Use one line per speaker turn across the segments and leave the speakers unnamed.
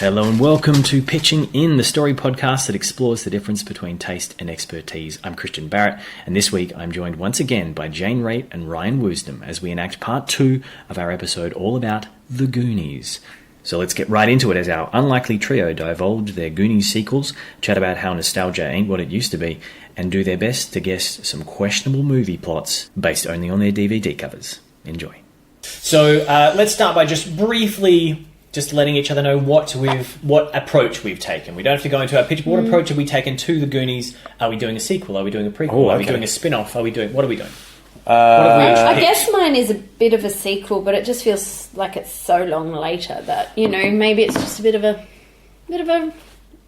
Hello and welcome to Pitching In, the story podcast that explores the difference between taste and expertise. I'm Christian Barrett, and this week I'm joined once again by Jane Raitt and Ryan Woosnam as we enact part 2 of our episode all about the Goonies. So let's get right into it as our unlikely trio divulge their Goonies sequels, chat about how nostalgia ain't what it used to be, and do their best to guess some questionable movie plots based only on their DVD covers. Enjoy. So let's start by just briefly letting each other know what approach we've taken. We don't have to go into our pitch, but what approach have we taken to the Goonies? Are we doing a sequel? Are we doing a prequel? Are we doing a spin-off? What are we doing?
I guess mine is a bit of a sequel, but it just feels like it's so long later that, maybe it's just a bit of a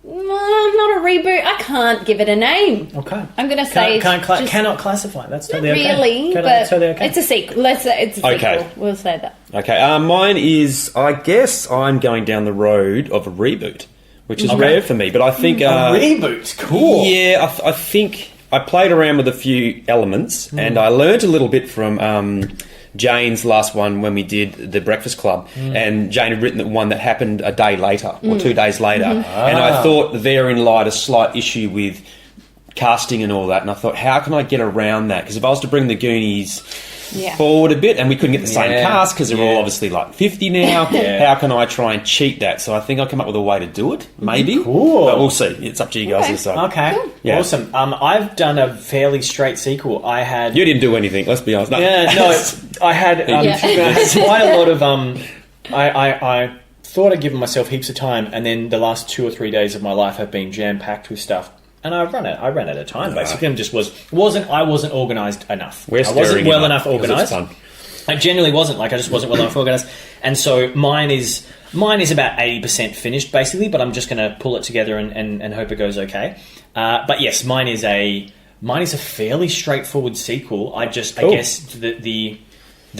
not a reboot. I can't give it a name.
Okay.
I'm going to say
cannot classify. That's totally okay.
Not really, but totally okay. It's a sequel. Let's say it's a sequel. We'll say that.
Okay. Mine is, I guess I'm going down the road of a reboot, which is rare for me, but I think...
a reboot? Cool.
Yeah, I think I played around with a few elements, and I learnt a little bit from... Jane's last one when we did the Breakfast Club, and Jane had written one that happened a day later or 2 days later, and I thought therein lied a slight issue with casting and all that, and I thought, how can I get around that? Because if I was to bring the Goonies forward a bit, and we couldn't get the same cast because they're all obviously like 50 now, how can I try and cheat that? So I think I'll come up with a way to do it, maybe.
Cool.
But we'll see. It's up to you guys to decide.
Okay. Cool. Yeah. Awesome. I've done a fairly straight sequel.
You didn't do anything, let's be honest. No.
I had quite a lot of... I thought I'd given myself heaps of time, and then the last 2 or 3 days of my life have been jam-packed with stuff. And I ran out of time, basically, and just I wasn't organised enough. I wasn't well enough organised. I genuinely wasn't. I just wasn't well enough organised. And so mine is about 80% finished, basically, but I'm just going to pull it together and hope it goes okay. But yes, mine is a fairly straightforward sequel. I guess the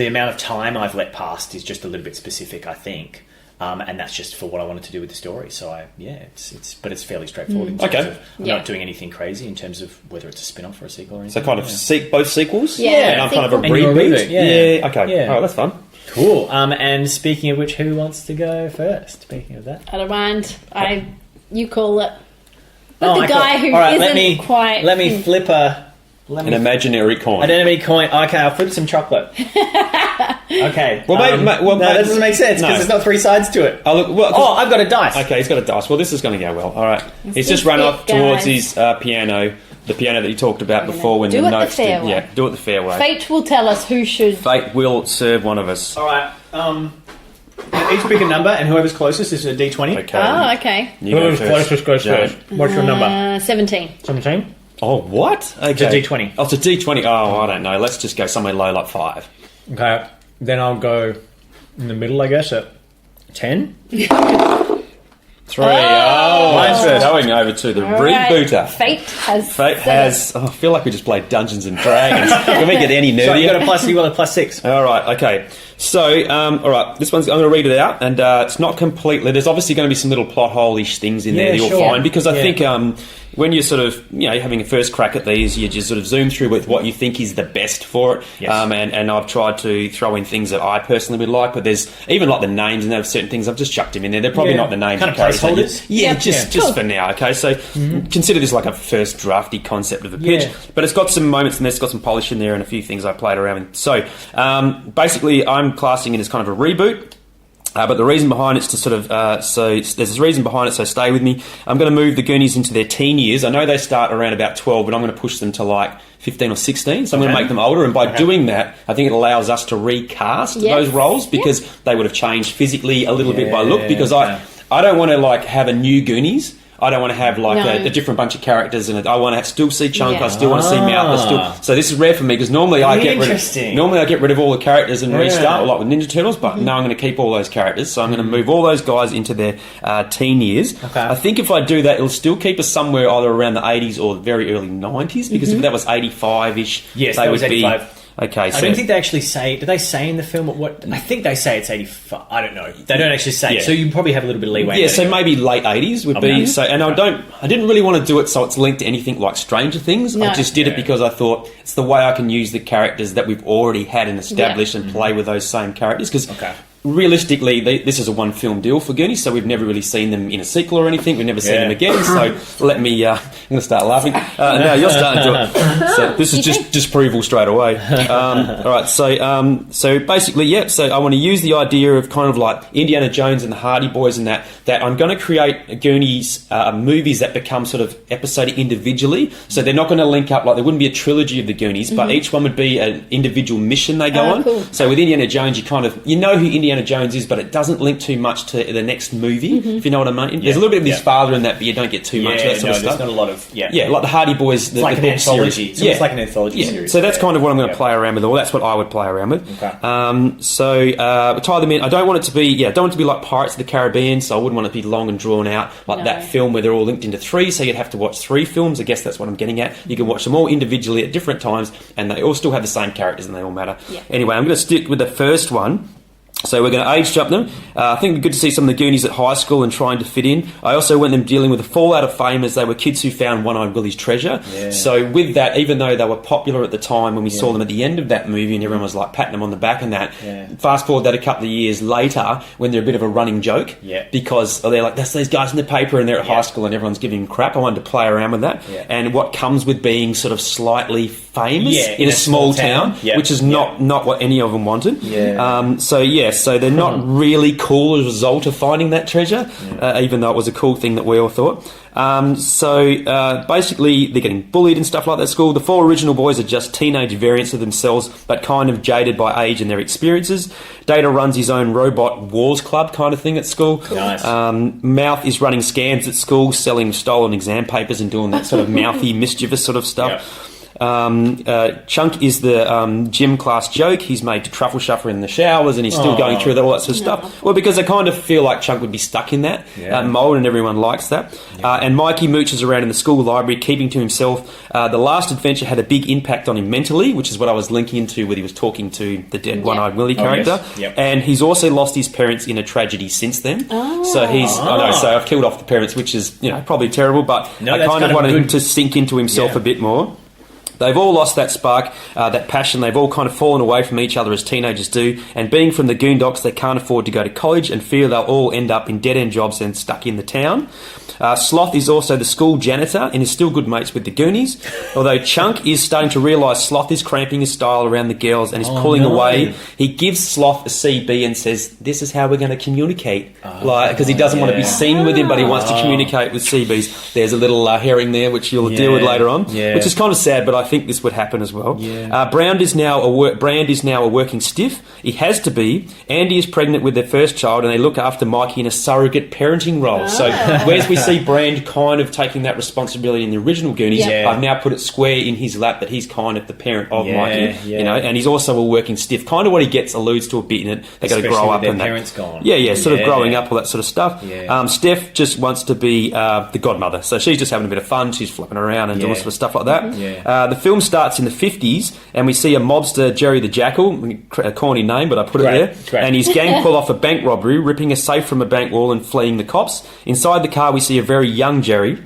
amount of time I've let pass is just a little bit specific, I think. And that's just for what I wanted to do with the story. So it's fairly straightforward in terms of not doing anything crazy in terms of whether it's a spin-off or a sequel or anything.
So kind of both sequels?
Yeah.
And I'm kind of a
reboot?
Yeah. Okay.
Yeah.
All right, that's fun.
Cool. And speaking of which, who wants to go first? Speaking of that.
I don't mind. You call it. But the guy who isn't quite...
Let me flip an
imaginary coin.
Okay, I'll flip some chocolate. Okay.
Well,
that doesn't make sense because there's not 3 sides to it. I've got a dice.
Okay, he's got a dice. Well, this is going to go well. All right. He's just run off towards his piano, the piano that you talked about before when the notes did. Yeah, do it the fair way.
Fate will tell us who should.
Fate will serve one of us.
All right. Each pick a number, and whoever's closest is a D20.
Okay.
Oh, okay.
Whoever's closest goes first. What's your number?
17.
17?
Oh, what? Okay.
It's a D20.
Oh, it's a D20. Oh, I don't know. Let's just go somewhere low, like 5.
Okay. Then I'll go in the middle, I guess, at 10.
3.
Mine's first.
Going over to the rebooter.
Fate has...
I feel like we just played Dungeons and Dragons. Can we get any nerdier?
So you got a plus 6.
All right, okay. So, all right, this one's... I'm going to read it out, and it's not completely... There's obviously going to be some little plot hole-ish things in there that you'll find, because I think when you're sort of, having a first crack at these, you just sort of zoom through with what you think is the best for it. Yes. And I've tried to throw in things that I personally would like, but there's even like the names and there's certain things I've just chucked them in there. They're probably not the names
kind of placeholders.
Just for now. Okay, so consider this like a first drafty concept of a pitch, but it's got some moments in there, it's got some polish in there, and a few things I played around with. So basically, I'm classing it as kind of a reboot. But the reason behind it's to sort of... so there's a reason behind it, so stay with me. I'm going to move the Goonies into their teen years. I know they start around about 12, but I'm going to push them to like 15 or 16. So I'm going to make them older. And by doing that, I think it allows us to recast those roles because they would have changed physically a little bit by look. Because I don't want to like have a new Goonies. I don't want to have like a different bunch of characters in it. I want to still see Chunk. I still want to see Mouth. So this is rare for me because normally I get rid of all the characters and restart, like with Ninja Turtles. But now I'm going to keep all those characters. So I'm going to move all those guys into their teen years. Okay. I think if I do that, it'll still keep us somewhere either around the 80s or the very early 90s. Because if that was 85-ish,
yes, that was 85.
Okay, so
I don't think they actually say... Do they say in the film what... I think they say it's 85. I don't know. They don't actually say. So you probably have a little bit of leeway.
Yeah, so maybe late 80s would be... So, and I didn't really want to do it so it's linked to anything like Stranger Things. No. I just did it because I thought it's the way I can use the characters that we've already had and established and play with those same characters. Because realistically, this is a one-film deal for Goonies, so we've never really seen them in a sequel or anything. We've never seen them again, so let me... I'm going to start laughing. Now you're starting to... So this is just disapproval straight away. All right, so basically, so I want to use the idea of kind of like Indiana Jones and the Hardy Boys and that I'm going to create Goonies movies that become sort of episodic individually, so they're not going to link up, like there wouldn't be a trilogy of the Goonies, but each one would be an individual mission they go on.
Cool.
So with Indiana Jones, you know who Indiana Jones is, but it doesn't link too much to the next movie, if you know what I mean. There's a little bit of his father in that, but you don't get too much of that sort of stuff.
There's not a lot of...
Yeah, like the Hardy Boys,
it's like an anthology.
Series.
It's like an anthology series.
So that's kind of what I'm going to play around with, or that's what I would play around with.
Okay.
Tie them in. I don't want it to be like Pirates of the Caribbean, so I wouldn't want it to be long and drawn out, like that film where they're all linked into 3, so you'd have to watch 3 films. I guess that's what I'm getting at. You can watch them all individually at different times, and they all still have the same characters, and they all matter.
Yeah.
Anyway, I'm going to stick with the first one. So we're going to age jump them. I think it'd be good to see some of the Goonies at high school and trying to fit in. I also want them dealing with the fallout of fame as they were kids who found One-Eyed Willie's treasure. Yeah. So with that, even though they were popular at the time when we saw them at the end of that movie and everyone was like patting them on the back and that, fast forward that a couple of years later when they're a bit of a running joke because they're like, that's these guys in the paper and they're at high school and everyone's giving them crap. I wanted to play around with that. Yeah. And what comes with being sort of slightly famous in a small town, which is not what any of them wanted. Yeah. So they're not really cool as a result of finding that treasure, even though it was a cool thing that we all thought. Basically, they're getting bullied and stuff like that at school. The 4 original boys are just teenage variants of themselves, but kind of jaded by age and their experiences. Data runs his own robot wars club kind of thing at school.
Nice.
Mouth is running scams at school, selling stolen exam papers and doing that sort of mouthy, mischievous sort of stuff. Yep. Chunk is the gym class joke. He's made to truffle shuffer in the showers and he's still going through all that sort of stuff. Well, because I kind of feel like Chunk would be stuck in that mould and everyone likes that. And Mikey mooches around in the school library, keeping to himself. The last adventure had a big impact on him mentally, which is what I was linking into when he was talking to the dead One-Eyed Willie character. Yes. Yep. And he's also lost his parents in a tragedy since then. So so I've killed off the parents, which is probably terrible, but I kind of wanted him to sink into himself a bit more. They've all lost that spark, that passion. They've all kind of fallen away from each other as teenagers do. And being from the Goondocks, they can't afford to go to college and fear they'll all end up in dead-end jobs and stuck in the town. Sloth is also the school janitor and is still good mates with the Goonies. Although Chunk is starting to realise Sloth is cramping his style around the girls and is pulling away. He gives Sloth a CB and says, this is how we're going to communicate. Because he doesn't want to be seen with him, but he wants to communicate with CBs. There's a little herring there, which you'll deal with later on, which is kind of sad, but I think this would happen as well. Brand is now a working stiff. He has to be. Andy is pregnant with their first child and they look after Mikey in a surrogate parenting role. So whereas we see Brand kind of taking that responsibility in the original Goonies, I've now put it square in his lap that he's kind of the parent of Mikey, and he's also a working stiff. Kind of what he gets alludes to a bit in it. They got to grow up and
parents gone.
Sort of growing up, all that sort of stuff. Steph just wants to be the godmother, so she's just having a bit of fun. She's flipping around and doing sort of stuff like that. The film starts in the 50s and we see a mobster, Jerry the Jackal, a corny name, but I put it there. Great. And his gang pull off a bank robbery, ripping a safe from a bank wall and fleeing the cops. Inside the car we see a very young Jerry.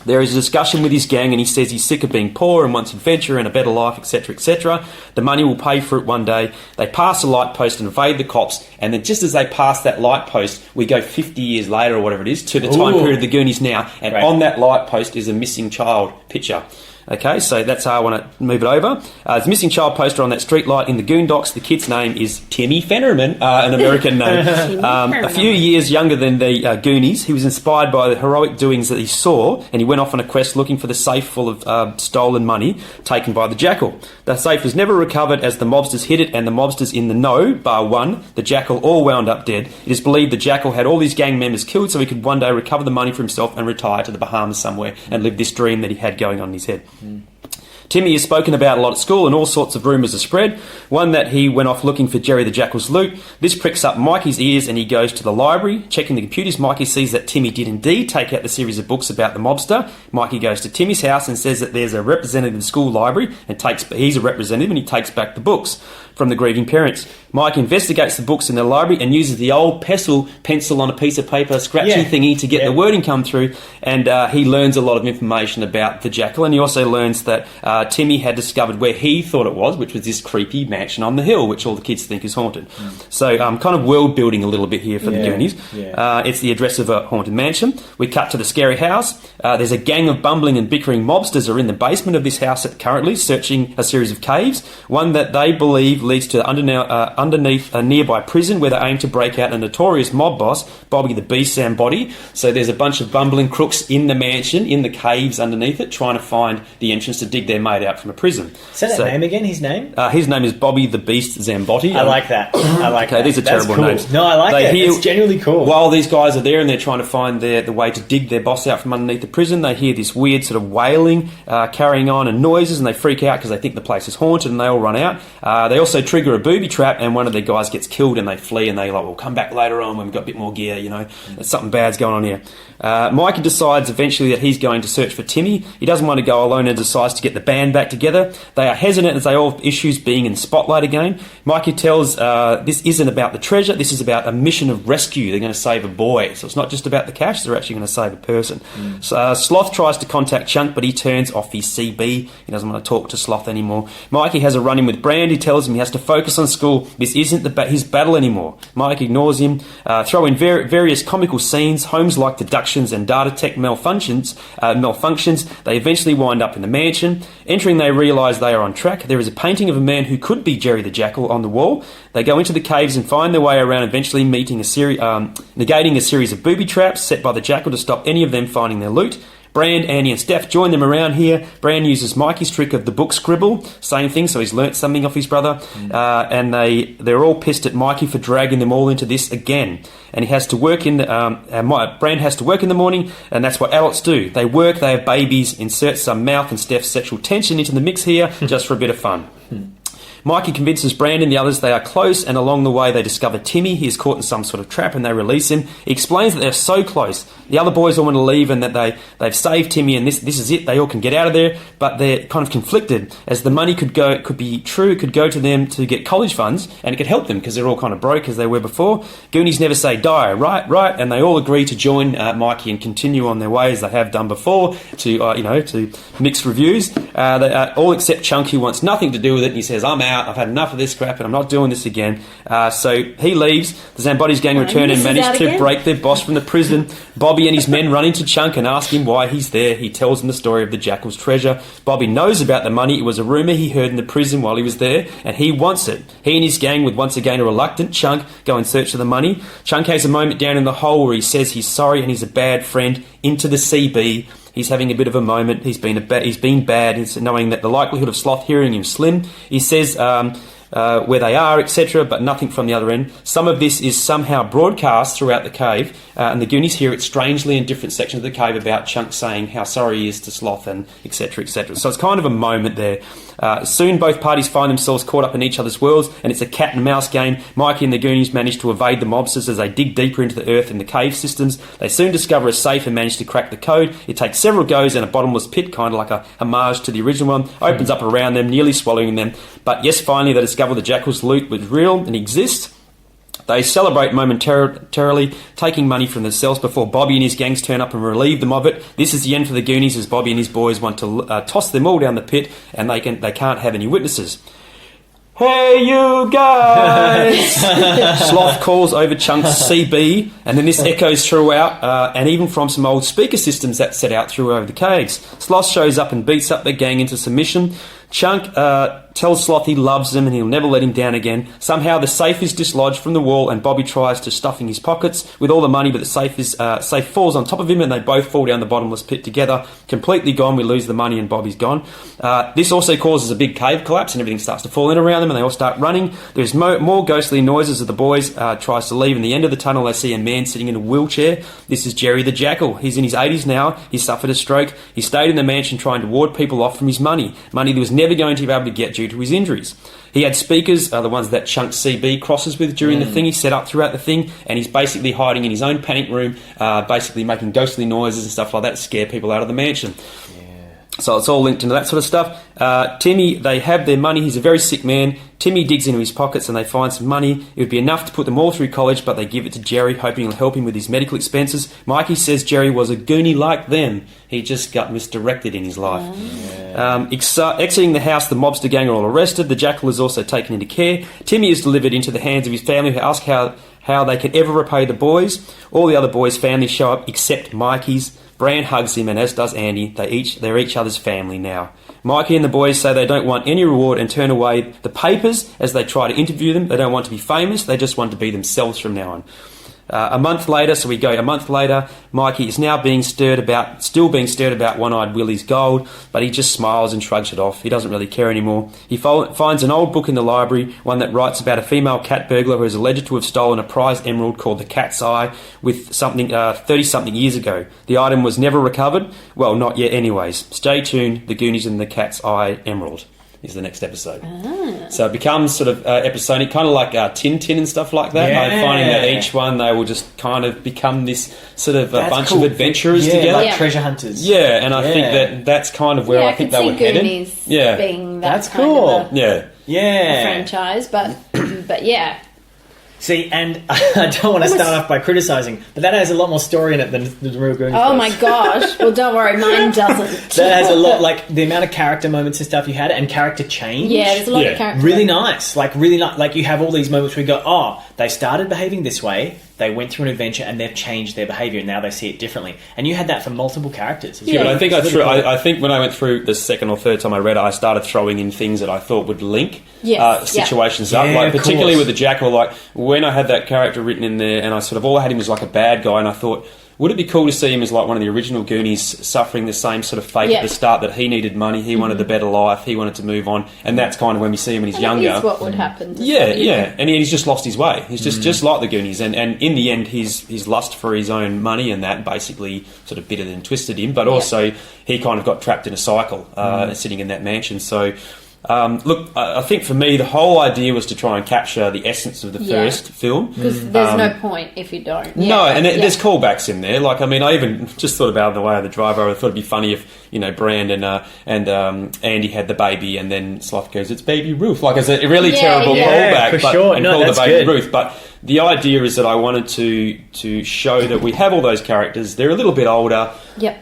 There is a discussion with his gang and he says he's sick of being poor and wants adventure and a better life, etc., etc. The money will pay for it one day. They pass a light post and evade the cops, and then just as they pass that light post, we go 50 years later or whatever it is to the time period of the Goonies now, and on that light post is a missing child picture. Okay, so that's how I want to move it over. There's a missing child poster on that street light in the Goondocks. The kid's name is Timmy Fennerman, an American name. A few years younger than the Goonies, he was inspired by the heroic doings that he saw, and he went off on a quest looking for the safe full of stolen money taken by the Jackal. The safe was never recovered as the mobsters hid it, and the mobsters in the know, bar one, the Jackal, all wound up dead. It is believed the Jackal had all these gang members killed so he could one day recover the money for himself and retire to the Bahamas somewhere and live this dream that he had going on in his head. Timmy is spoken about a lot at school and all sorts of rumours are spread. One that he went off looking for Jerry the Jackal's loot. This pricks up Mikey's ears and he goes to the library. Checking the computers, Mikey sees that Timmy did indeed take out the series of books about the mobster. Mikey goes to Timmy's house and says that there's a representative in the school library and he's a representative and he takes back the books from the grieving parents. Mike investigates the books in the library and uses the old pencil on a piece of paper, scratchy thingy to get the wording come through, and he learns a lot of information about the Jackal, and he also learns that Timmy had discovered where he thought it was, which was this creepy mansion on the hill, which all the kids think is haunted. So kind of world building a little bit here for the Goonies. It's the address of a haunted mansion. We cut to the scary house. There's a gang of bumbling and bickering mobsters are in the basement of this house currently, searching a series of caves, one that they believe leads to underneath a nearby prison where they aim to break out a notorious mob boss, Bobby the Beast Zambody. So there's a bunch of bumbling crooks in the mansion, in the caves underneath it, trying to find the entrance to dig their mate out from a prison.
Say that name again, his name?
His name is Bobby the Beast Zambotti.
I like that. I like that.
These are terrible names.
No, I like it. It's genuinely cool.
While these guys are there and they're trying to find the way to dig their boss out from underneath the prison, they hear this weird sort of wailing carrying on and noises, and they freak out because they think the place is haunted, and they all run out. They also trigger a booby trap, and one of their guys gets killed, and they flee, and they're like, we'll come back later on when we've got a bit more gear, something bad's going on here. Mikey decides eventually that he's going to search for Timmy. He doesn't want to go alone and decides to get the band back together. They are hesitant as they all have issues being in the spotlight again. Mikey tells this isn't about the treasure, this is about a mission of rescue. They're going to save a boy. So it's not just about the cash, they're actually going to save a person. So Sloth tries to contact Chunk, but he turns off his CB. He doesn't want to talk to Sloth anymore. Mikey has a run-in with Brand. He tells him he has to focus on school. This isn't his battle anymore. Mike ignores him. Throw in various comical scenes, homes like deductions and data tech malfunctions. They eventually wind up in the mansion. Entering, they realise they are on track. There is a painting of a man who could be Jerry the Jackal on the wall. They go into the caves and find their way around, eventually negating a series of booby traps set by the Jackal to stop any of them finding their loot. Brand, Andy and Steph join them around here. Brand uses Mikey's trick of the book scribble, same thing, so he's learnt something off his brother. And they're all pissed at Mikey for dragging them all into this again. And he has to work Brand has to work in the morning, and that's what adults do. They work, they have babies, insert some mouth and Steph's sexual tension into the mix here, just for a bit of fun. Mikey convinces Brand and the others they are close, and along the way they discover Timmy. He is caught in some sort of trap and they release him. He explains that they're so close. The other boys all want to leave and that they've saved Timmy and this is it. They all can get out of there, but they're kind of conflicted as the money could go to them to get college funds, and it could help them because they're all kind of broke as they were before. Goonies never say die, right, and they all agree to join Mikey and continue on their way as they have done before to mixed reviews. They all except Chunk, who wants nothing to do with it, and he says, I'm out. I've had enough of this crap and I'm not doing this again. So he leaves. The Zambody's gang return and manage to break their boss from the prison. Bobby and his men run into Chunk and ask him why he's there. He tells them the story of the Jackal's treasure. Bobby knows about the money. It was a rumour he heard in the prison while he was there, and he wants it. He and his gang, with once again a reluctant Chunk, go in search of the money. Chunk has a moment down in the hole where he says he's sorry and he's a bad friend into the CB. He's having a bit of a moment. He's been bad. He's knowing that the likelihood of Sloth hearing him slim. He says where they are, etc., but nothing from the other end. Some of this is somehow broadcast throughout the cave, and the Goonies hear it strangely in different sections of the cave about Chunk saying how sorry he is to Sloth and etc., etc. So it's kind of a moment there. Soon both parties find themselves caught up in each other's worlds, and it's a cat and mouse game. Mikey and the Goonies manage to evade the mobsters as they dig deeper into the earth in the cave systems. They soon discover a safe and manage to crack the code. It takes several goes, and a bottomless pit, kind of like a homage to the original one, opens up around them, nearly swallowing them. But yes, finally they discover the Jackal's loot was real and exists. They celebrate momentarily, taking money from themselves before Bobby and his gangs turn up and relieve them of it. This is the end for the Goonies, as Bobby and his boys want to toss them all down the pit, and they can't have any witnesses. Hey, you guys! Sloth calls over Chunk's CB, and then this echoes throughout, and even from some old speaker systems that set out through over the caves. Sloth shows up and beats up the gang into submission. Chunk tells Sloth he loves him and he'll never let him down again. Somehow the safe is dislodged from the wall and Bobby tries to stuff in his pockets with all the money, but the safe falls on top of him and they both fall down the bottomless pit together. Completely gone. We lose the money and Bobby's gone. This also causes a big cave collapse and everything starts to fall in around them and they all start running. There's more ghostly noises as the boys tries to leave. In the end of the tunnel they see a man sitting in a wheelchair. This is Jerry the Jackal. He's in his 80s now. He suffered a stroke. He stayed in the mansion trying to ward people off from his money that was never going to be able to get due to his injuries. He had speakers, the ones that Chunk CB crosses with during the thing. He set up throughout the thing, and he's basically hiding in his own panic room, basically making ghostly noises and stuff like that to scare people out of the mansion. So it's all linked into that sort of stuff. Timmy, they have their money. He's a very sick man. Timmy digs into his pockets and they find some money. It would be enough to put them all through college, but they give it to Jerry, hoping he'll help him with his medical expenses. Mikey says Jerry was a Goonie like them. He just got misdirected in his life. Exiting the house, the mobster gang are all arrested. The jackal is also taken into care. Timmy is delivered into the hands of his family, who ask how they can ever repay the boys. All the other boys' families show up except Mikey's. Bran hugs him, and as does Andy. They're each other's family now. Mikey and the boys say they don't want any reward and turn away the papers as they try to interview them. They don't want to be famous. They just want to be themselves from now on. A month later, Mikey is now still being stirred about One-Eyed Willie's gold, but he just smiles and shrugs it off. He doesn't really care anymore. He finds an old book in the library, one that writes about a female cat burglar who is alleged to have stolen a prized emerald called the Cat's Eye with 30-something years ago. The item was never recovered. Well, not yet anyways. Stay tuned. The Goonies and the Cat's Eye Emerald is the next episode. So it becomes sort of episodic, kind of like Tintin and stuff like that.
Yeah.
Like finding that each one they will just kind of become this sort of
That's
bunch
cool.
of adventurers
Yeah,
together.
like treasure hunters.
Yeah, and I think that's kind of where I think they were headed.
Goonies
Yeah,
being that
That's
kind
cool.
of a
Yeah.
franchise, but yeah.
See, and I don't want to start off by criticising, but that has a lot more story in it than the real Goonies.
Oh
does.
my gosh! Well, don't worry, mine doesn't.
That has a lot, like the amount of character moments and stuff you had, and character change.
Yeah, there's a lot of character.
Really nice, really nice. Like you have all these moments where you go, oh, they started behaving this way, they went through an adventure, and they've changed their behaviour, and now they see it differently. And you had that for multiple characters.
Yeah, but I think
It's really cool.
I think when I went through the second or third time I read it, I started throwing in things that I thought would link situations up.
Yeah,
Like
of
particularly
course.
with the jackal, like when I had that character written in there, and I sort of all I had him as like a bad guy, and I thought, would it be cool to see him as like one of the original Goonies suffering the same sort of fate at the start, that he needed money, he wanted the better life, he wanted to move on, and that's kind of when we see him when he's younger.
That is what would happen.
And he's just lost his way. He's just like the Goonies, and in the end, his lust for his own money and that basically sort of bittered and twisted him. But also, he kind of got trapped in a cycle, sitting in that mansion. So. Look, I think for me, the whole idea was to try and capture the essence of the first film.
Because there's no point if you don't.
No, and there's callbacks in there. Like, I mean, I even just thought about the way of the driver. I thought it'd be funny if, Brand and Andy had the baby, and then Sloth goes, "It's Baby Ruth." Like, it's a really terrible callback,
for sure.
and
No,
call the
that's
baby
good.
Ruth. But the idea is that I wanted to show that we have all those characters. They're a little bit older.
Yep.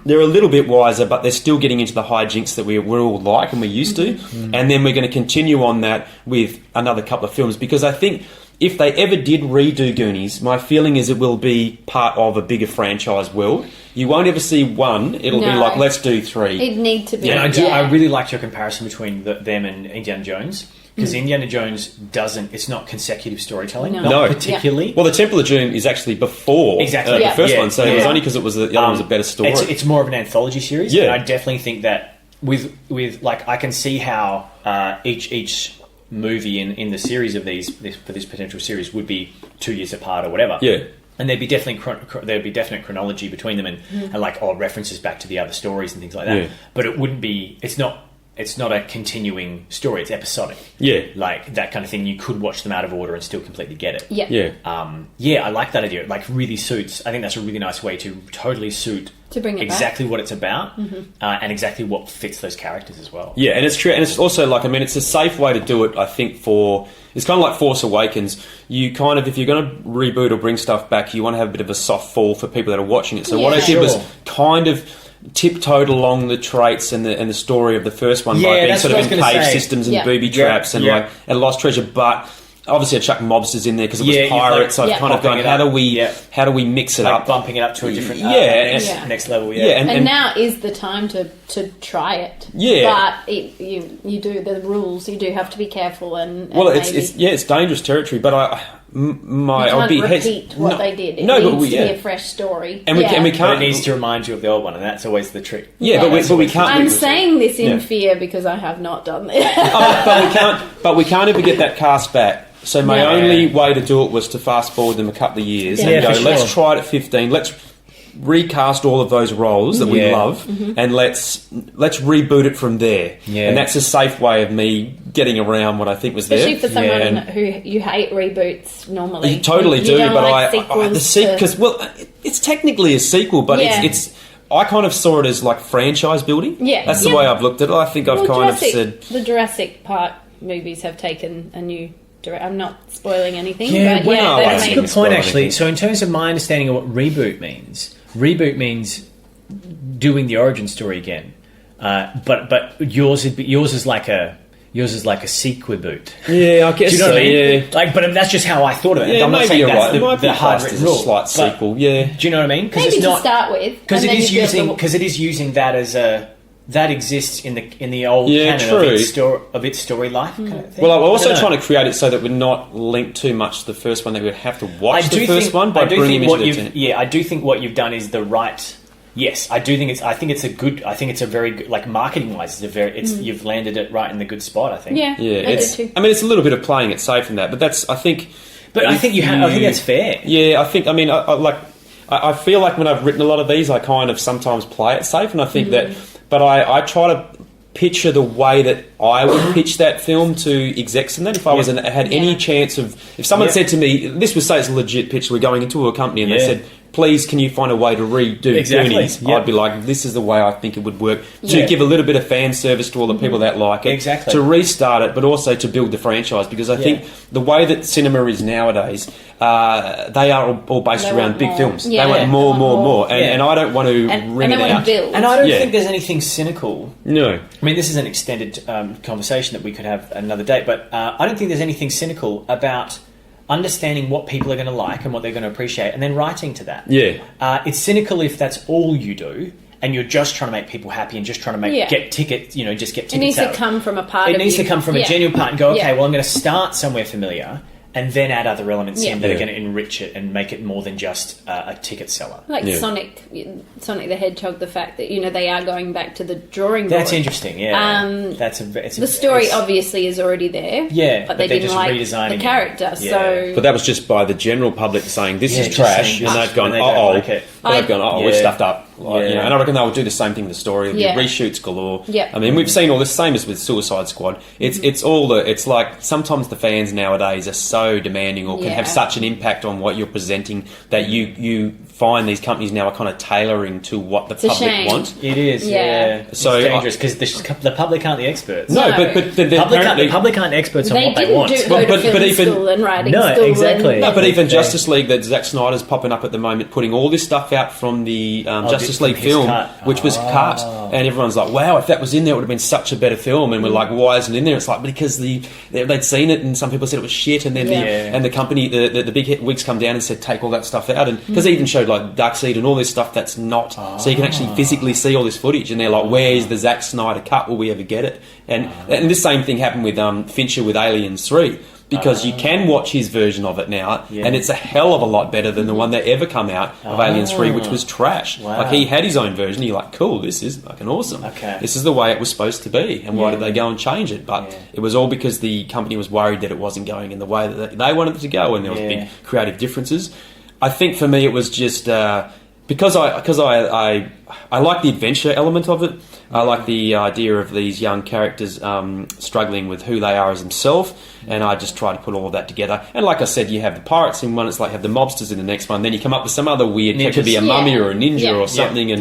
They're a little bit wiser, but they're still getting into the hijinks that we're all like and we're used to. And then we're going to continue on that with another couple of films, because I think if they ever did redo Goonies, my feeling is it will be part of a bigger franchise world. You won't ever see one. It'll be like, let's do three.
It'd need to be.
Yeah, I really liked your comparison between them and Indiana Jones. Because Indiana Jones it's not consecutive storytelling.
No.
Not particularly.
Well, the Temple of Doom is actually before the first one, so it was only because it was the other one was a better story.
It's more of an anthology series.
Yeah.
And I definitely think that with like, I can see how each movie in the series of this potential series would be 2 years apart or whatever.
Yeah.
And there'd be definite chronology between them and like references back to the other stories and things like that. Yeah. But it wouldn't be. It's not a continuing story. It's episodic.
Yeah.
Like that kind of thing. You could watch them out of order and still completely get it.
Yeah.
Yeah. I like that idea. It like really suits. I think that's a really nice way to totally suit
to bring it
exactly
back.
what it's about and exactly what fits those characters as well.
Yeah, and it's true. And it's also like, I mean, it's a safe way to do it, I think, it's kind of like Force Awakens. You kind of, if you're going to reboot or bring stuff back, you want to have a bit of a soft fall for people that are watching it. So what I did was kind of tiptoed along the traits and the story of the first one by being sort of in cave systems and booby traps and like and lost treasure, but obviously I chucked mobsters in there because it was pirates. So I've kind of gone, how do we mix it up,
bumping it up to a different next level.
And now is the time to try it. But you do the rules. You do have to be careful and
it's dangerous territory. But
I'll repeat what they did. It needs to be a fresh story,
and we can't. But it needs to remind you of the old one, and that's always the trick.
But we can't.
I'm saying this in fear because I have not done this.
But we can't ever get that cast back. So my only way to do it was to fast forward them a couple of years and go, let's try it at 15. Let's recast all of those roles that we love and let's reboot it from there. And that's a safe way of me getting around what I think was
Especially for someone who you hate reboots normally.
You totally do,
don't
but
like
it's technically a sequel, but I kind of saw it as like franchise building.
Yeah.
That's the way I've looked at it. I think I've kind of said...
The Jurassic Park movies have taken a new... I'm not spoiling anything.
Yeah,
but
well, that's a good point, actually.
anything.
So in terms of my understanding of what reboot means doing the origin story again. But yours is like a sequel boot.
Yeah, I guess.
Do you know what I mean?
Yeah.
Like, but that's just how I thought of it.
Yeah,
I'm not
maybe
saying
you're
that's
right. It might
the
be
hard
classed
written
as a
rule.
slight sequel. Yeah.
Do you know what I mean?
Maybe
it's not,
to start with,
because
and
it
then
is
you
using
build
because it is using that as a that exists in the old canon of its story life kind of thing.
Well, I'm also trying to create it so that we're not linked too much to the first one. That we'd have to watch the first one by bringing him into the...
Yeah, I do think what you've done is the right. Yes, I do think it's. I think it's a very good, like marketing wise. You've landed it right in the good spot. I think.
Yeah.
I mean, it's a little bit of playing it safe in that, but that's. I think.
But I think I think that's fair.
Yeah, I think. I mean, I feel like when I've written a lot of these, I kind of sometimes play it safe, and I think that. But I try to picture the way that I would pitch that film to execs, and then if I had any chance of, if someone said to me, this was say it's a legit pitch, we're going into a company, and they said, please, can you find a way to redo Goonies? I'd be like, this is the way I think it would work to give a little bit of fan service to all the people that like it, to restart it, but also to build the franchise, because I think the way that cinema is nowadays, they are all based around big films. They want more, and I don't want to ring it out.
And I don't think there's anything cynical.
No.
I mean, this is an extended conversation that we could have another day, but I don't think there's anything cynical about understanding what people are going to like and what they're going to appreciate, and then writing to that.
Yeah.
It's cynical if that's all you do, and you're just trying to make people happy and just trying to get tickets, just get tickets.
It needs to come from a part.
It needs to come from a genuine part and go, okay, well, I'm going to start somewhere familiar and then add other elements in that are going to enrich it and make it more than just a ticket seller.
Like Sonic the Hedgehog, the fact that they are going back to the drawing board.
That's interesting. Yeah,
the story obviously is already there.
Yeah,
but they didn't like the character. So,
but that was just by the general public saying this is trash, and they've gone, we're stuffed up. And I reckon they'll do the same thing with the story. There'll be reshoots galore.
Yeah.
I mean, we've seen all this, same as with Suicide Squad. It's like sometimes the fans nowadays are so demanding or can have such an impact on what you're presenting that you find these companies now are kind of tailoring to what the public want.
It is, So it's dangerous because the public aren't the experts.
No, but
the public aren't experts on what they want.
They didn't go to film school and writing school.
Exactly.
No, but even Justice League, that Zack Snyder's popping up at the moment, putting all this stuff out from the Justice League film, which was cut, and everyone's like, "Wow, if that was in there, it would have been such a better film." And we're like, "Why isn't it in there?" It's like because they'd seen it, and some people said it was shit, and then the company, the big wigs come down and said, "Take all that stuff out," and because they even showed like Darkseid and all this stuff that's not, so you can actually physically see all this footage, and they're like, "Where's the Zack Snyder cut? Will we ever get it?" And this same thing happened with Fincher with Aliens 3. Because you can watch his version of it now, and it's a hell of a lot better than the one that ever come out of Aliens 3, which was trash.
Wow.
Like, he had his own version, you're like, cool, this is fucking awesome.
Okay.
This is the way it was supposed to be, and why did they go and change it? But it was all because the company was worried that it wasn't going in the way that they wanted it to go, and there was big creative differences. I think for me it was just... because I like the adventure element of it. I like the idea of these young characters struggling with who they are as themselves, and I just try to put all of that together. And like I said, you have the pirates in one, it's like have the mobsters in the next one, then you come up with some other weird, it could be a mummy or a ninja or something,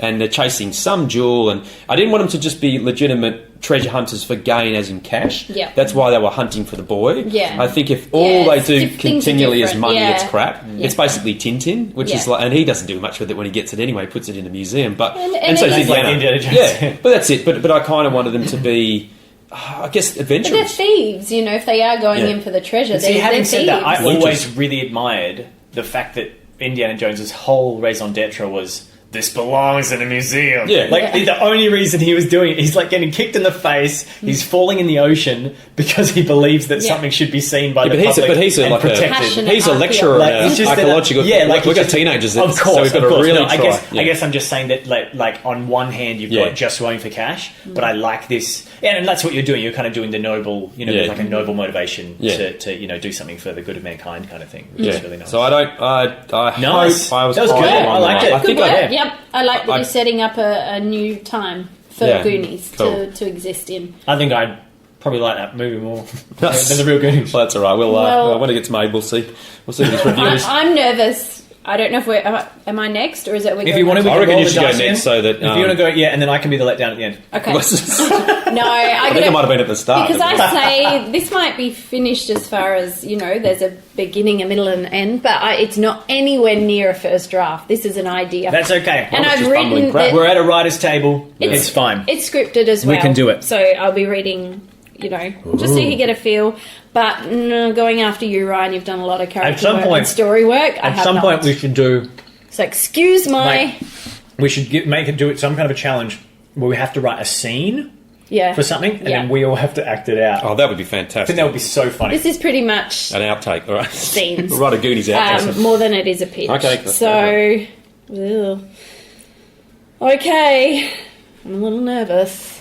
and they're chasing some jewel, and I didn't want them to just be legitimate treasure hunters for gain as in cash. That's why they were hunting for the boy. I think if all they do continually is money, it's crap. It's basically Tintin, which is like, and he doesn't do much with it when he gets it anyway, puts it in a museum. But and so he's like Indiana Jones. But that's it. But I kind of wanted them to be, I guess, adventurous.
But they're thieves, if they are going in for the treasure.
See, having said that, I
Ninjas.
always really admired the fact that Indiana Jones's whole raison d'etre was, this belongs in a museum. The only reason he was doing it, he's like getting kicked in the face, he's falling in the ocean because he believes that something should be seen by the public and protected.
He's a lecturer in archaeological... we've got teenagers,
of course,
so we've got to really try.
I guess I'm just saying that, like on one hand, you've got just going for cash, but I like this... and that's what you're doing. You're kind of doing the noble, like a noble motivation to do something for the good of mankind kind of thing, which is really nice.
So
Nice.
hope I was...
That was good. I liked it.
I think
Yep, I like that you're setting up a new time for Goonies to exist in.
I think I'd probably like that movie more than the real Goonies.
Well, that's all right. When it gets made, we'll see. We'll see what this review is.
I'm nervous I don't know if am I next or is it?
If you want to,
I reckon you should go
dice
next so that...
if you want to go, and then I can be the letdown at the end.
Okay.
No,
I
think it might have been at the start.
Because I say this might be finished as far as, there's a beginning, a middle and an end, but it's not anywhere near a first draft. This is an idea.
That's okay.
And I've written...
We're at a writer's table. It's fine.
It's scripted as well.
We can do it.
So I'll be reading... just so you get a feel. But going after you, Ryan, you've done a lot of character work and story work.
At some point, we should do...
So excuse my...
we should do it some kind of a challenge where we have to write a scene for something, and then we all have to act it out.
Oh, that would be
I
fantastic.
think that would be so funny.
This is pretty much...
An outtake, all right.
Scenes.
We'll write a Goonies outtake.
More than it is a pitch.
Okay.
So... Okay. I'm a little nervous.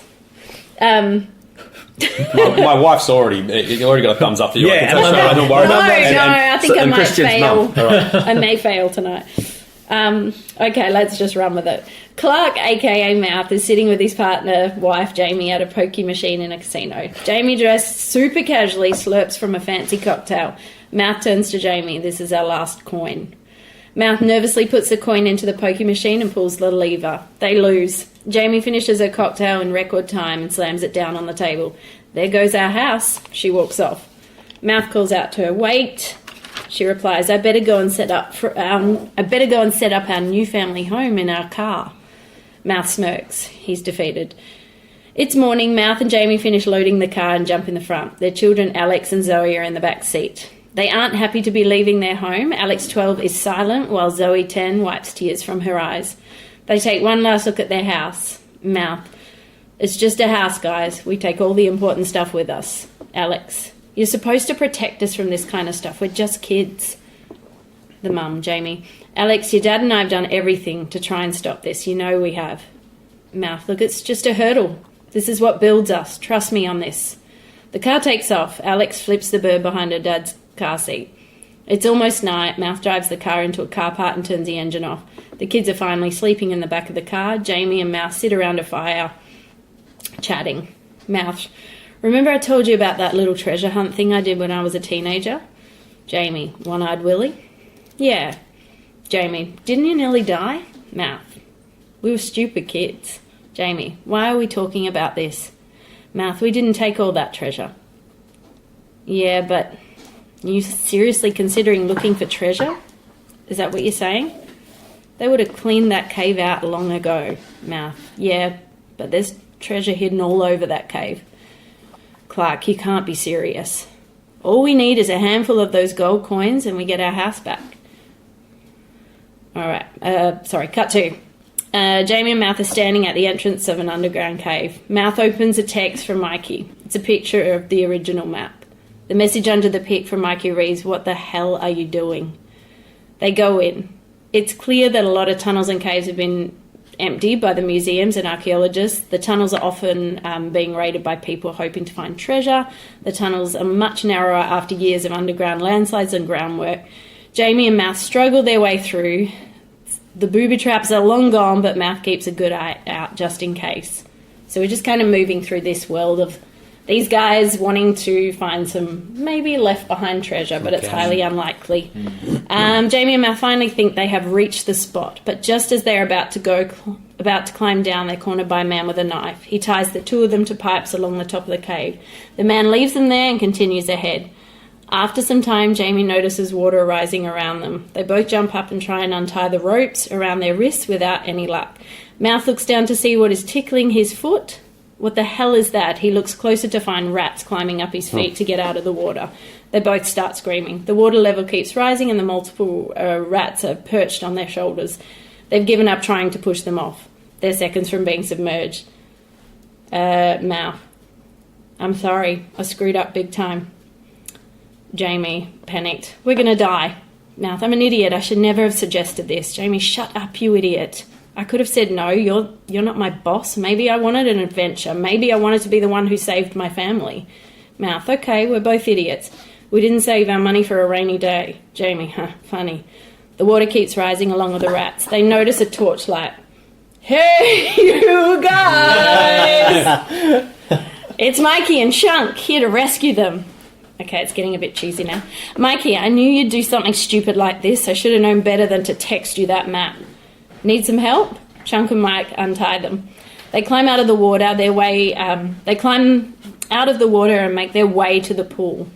My wife's already got a thumbs up for you.
Yeah,
I don't worry about that.
I think I might
Christian's
fail.
mum. All right.
I may fail tonight. Okay, let's just run with it. Clark, aka Mouth, is sitting with his partner, wife Jamie, at a pokey machine in a casino. Jamie, dressed super casually, slurps from a fancy cocktail. Mouth turns to Jamie. This is our last coin. Mouth nervously puts the coin into the pokey machine and pulls the lever. They lose. Jamie finishes her cocktail in record time and slams it down on the table. There goes our house. She walks off. Mouth calls out to her, "Wait." She replies, I better go and set up our new family home in our car." Mouth smirks. He's defeated. It's morning. Mouth and Jamie finish loading the car and jump in the front. Their children, Alex and Zoe, are in the back seat. They aren't happy to be leaving their home. Alex, 12, is silent, while Zoe, 10, wipes tears from her eyes. They take one last look at their house. Mouth. It's just a house, guys. We take all the important stuff with us. Alex. You're supposed to protect us from this kind of stuff. We're just kids. The mum, Jamie. Alex, your dad and I have done everything to try and stop this. You know we have. Mouth. Look, it's just a hurdle. This is what builds us. Trust me on this. The car takes off. Alex flips the bird behind her dad's car seat. It's almost night. Mouth drives the car into a car park and turns the engine off. The kids are finally sleeping in the back of the car. Jamie and Mouth sit around a fire, chatting. Mouth. Remember I told you about that little treasure hunt thing I did when I was a teenager? Jamie. One-eyed Willie? Yeah. Jamie. Didn't you nearly die? Mouth. We were stupid kids. Jamie. Why are we talking about this? Mouth. We didn't take all that treasure. Yeah, but... Are you seriously considering looking for treasure? Is that what you're saying? They would have cleaned that cave out long ago. Mouth. Yeah, but there's treasure hidden all over that cave. Clark, you can't be serious. All we need is a handful of those gold coins and we get our house back. Alright, cut to. Jamie and Mouth are standing at the entrance of an underground cave. Mouth opens a text from Mikey. It's a picture of the original map. The message under the pic from Mikey reads, "What the hell are you doing?" They go in. It's clear that a lot of tunnels and caves have been emptied by the museums and archaeologists. The tunnels are often being raided by people hoping to find treasure. The tunnels are much narrower after years of underground landslides and groundwork. Jamie and Mouth struggle their way through. The booby traps are long gone, but Mouth keeps a good eye out just in case. So we're just kind of moving through this world of these guys wanting to find some maybe left behind treasure, but it's highly unlikely. Jamie and Mouth finally think they have reached the spot, but just as they're about to climb down, they're cornered by a man with a knife. He ties the two of them to pipes along the top of the cave. The man leaves them there and continues ahead. After some time, Jamie notices water rising around them. They both jump up and try and untie the ropes around their wrists without any luck. Mouth looks down to see what is tickling his foot. What the hell is that? He looks closer to find rats climbing up his feet to get out of the water. They both start screaming. The water level keeps rising and the multiple rats are perched on their shoulders. They've given up trying to push them off. They're seconds from being submerged. Mouth. I'm sorry. I screwed up big time. Jamie, panicked. We're going to die. Mouth. I'm an idiot. I should never have suggested this. Jamie, shut up, you idiot. I could have said no, you're not my boss. Maybe I wanted an adventure. Maybe I wanted to be the one who saved my family. Mouth, okay, we're both idiots. We didn't save our money for a rainy day. Jamie, funny. The water keeps rising along with the rats. They notice a torchlight. Hey, you guys! It's Mikey and Shunk here to rescue them. Okay, it's getting a bit cheesy now. Mikey, I knew you'd do something stupid like this. I should have known better than to text you that map. Need some help? Chunk and Mike untie them. They climb out of the water. They climb out of the water and make their way to the pool.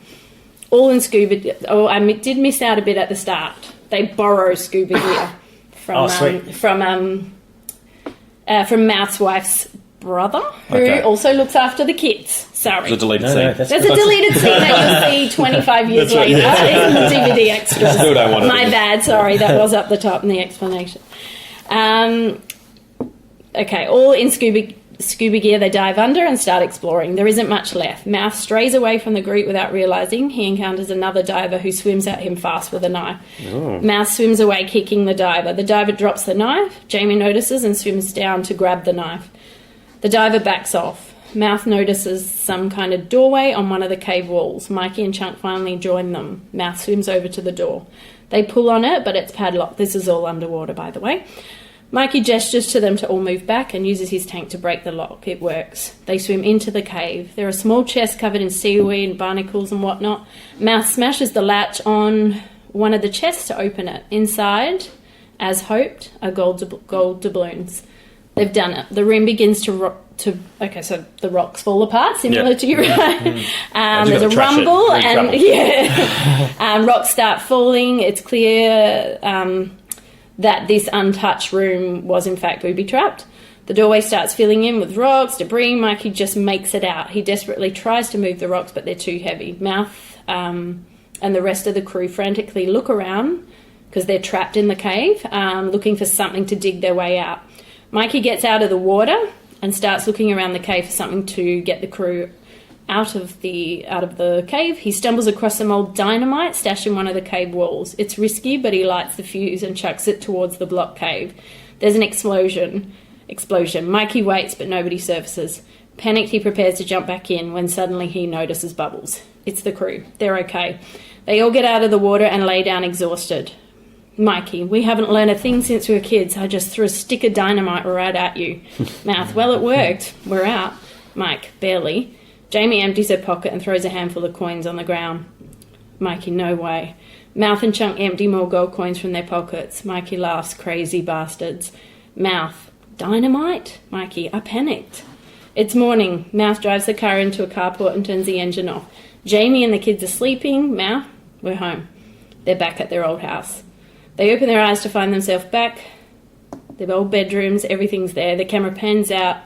All in scuba. Oh, I did miss out a bit at the start. They borrow scuba gear from Mouth's wife's brother, who also looks after the kids. Sorry.
There's a deleted scene.
There's a deleted scene that you'll see 25 years later in the DVD extras.
Still don't want it.
My bad, sorry, that was up the top in the explanation. Okay, all in scuba gear, they dive under and start exploring. There isn't much left. Mouth strays away from the group without realising. He encounters another diver who swims at him fast with a knife. Oh. Mouth swims away, kicking the diver. The diver drops the knife. Jamie notices and swims down to grab the knife. The diver backs off. Mouth notices some kind of doorway on one of the cave walls. Mikey and Chunk finally join them. Mouth swims over to the door. They pull on it, but it's padlocked. This is all underwater, by the way. Mikey gestures to them to all move back and uses his tank to break the lock. It works. They swim into the cave. There are small chests covered in seaweed and barnacles and whatnot. Mouth smashes the latch on one of the chests to open it. Inside, as hoped, are gold doubloons. They've done it. The room begins okay, so the rocks fall apart, similar to you, right? There's a rumble, and rocks start falling. It's clear that this untouched room was in fact booby-trapped. The doorway starts filling in with rocks, debris. Mikey just makes it out. He desperately tries to move the rocks, but they're too heavy. Mouth and the rest of the crew frantically look around because they're trapped in the cave, looking for something to dig their way out. Mikey gets out of the water and starts looking around the cave for something to get the crew out of the cave. He stumbles across some old dynamite stashed in one of the cave walls. It's risky, but he lights the fuse and chucks it towards the block cave. There's an explosion. Mikey waits, but nobody surfaces. Panicked, he prepares to jump back in when suddenly he notices bubbles. It's the crew. They're okay. They all get out of the water and lay down exhausted. Mikey, we haven't learned a thing since we were kids. I just threw a stick of dynamite right at you. Mouth, well, it worked. We're out. Mike, barely. Jamie empties her pocket and throws a handful of coins on the ground. Mikey, no way. Mouth and Chunk empty more gold coins from their pockets. Mikey laughs, crazy bastards. Mouth, dynamite? Mikey, I panicked. It's morning. Mouth drives the car into a carport and turns the engine off. Jamie and the kids are sleeping. Mouth, we're home. They're back at their old house. They open their eyes to find themselves back. Their old bedrooms, everything's there. The camera pans out,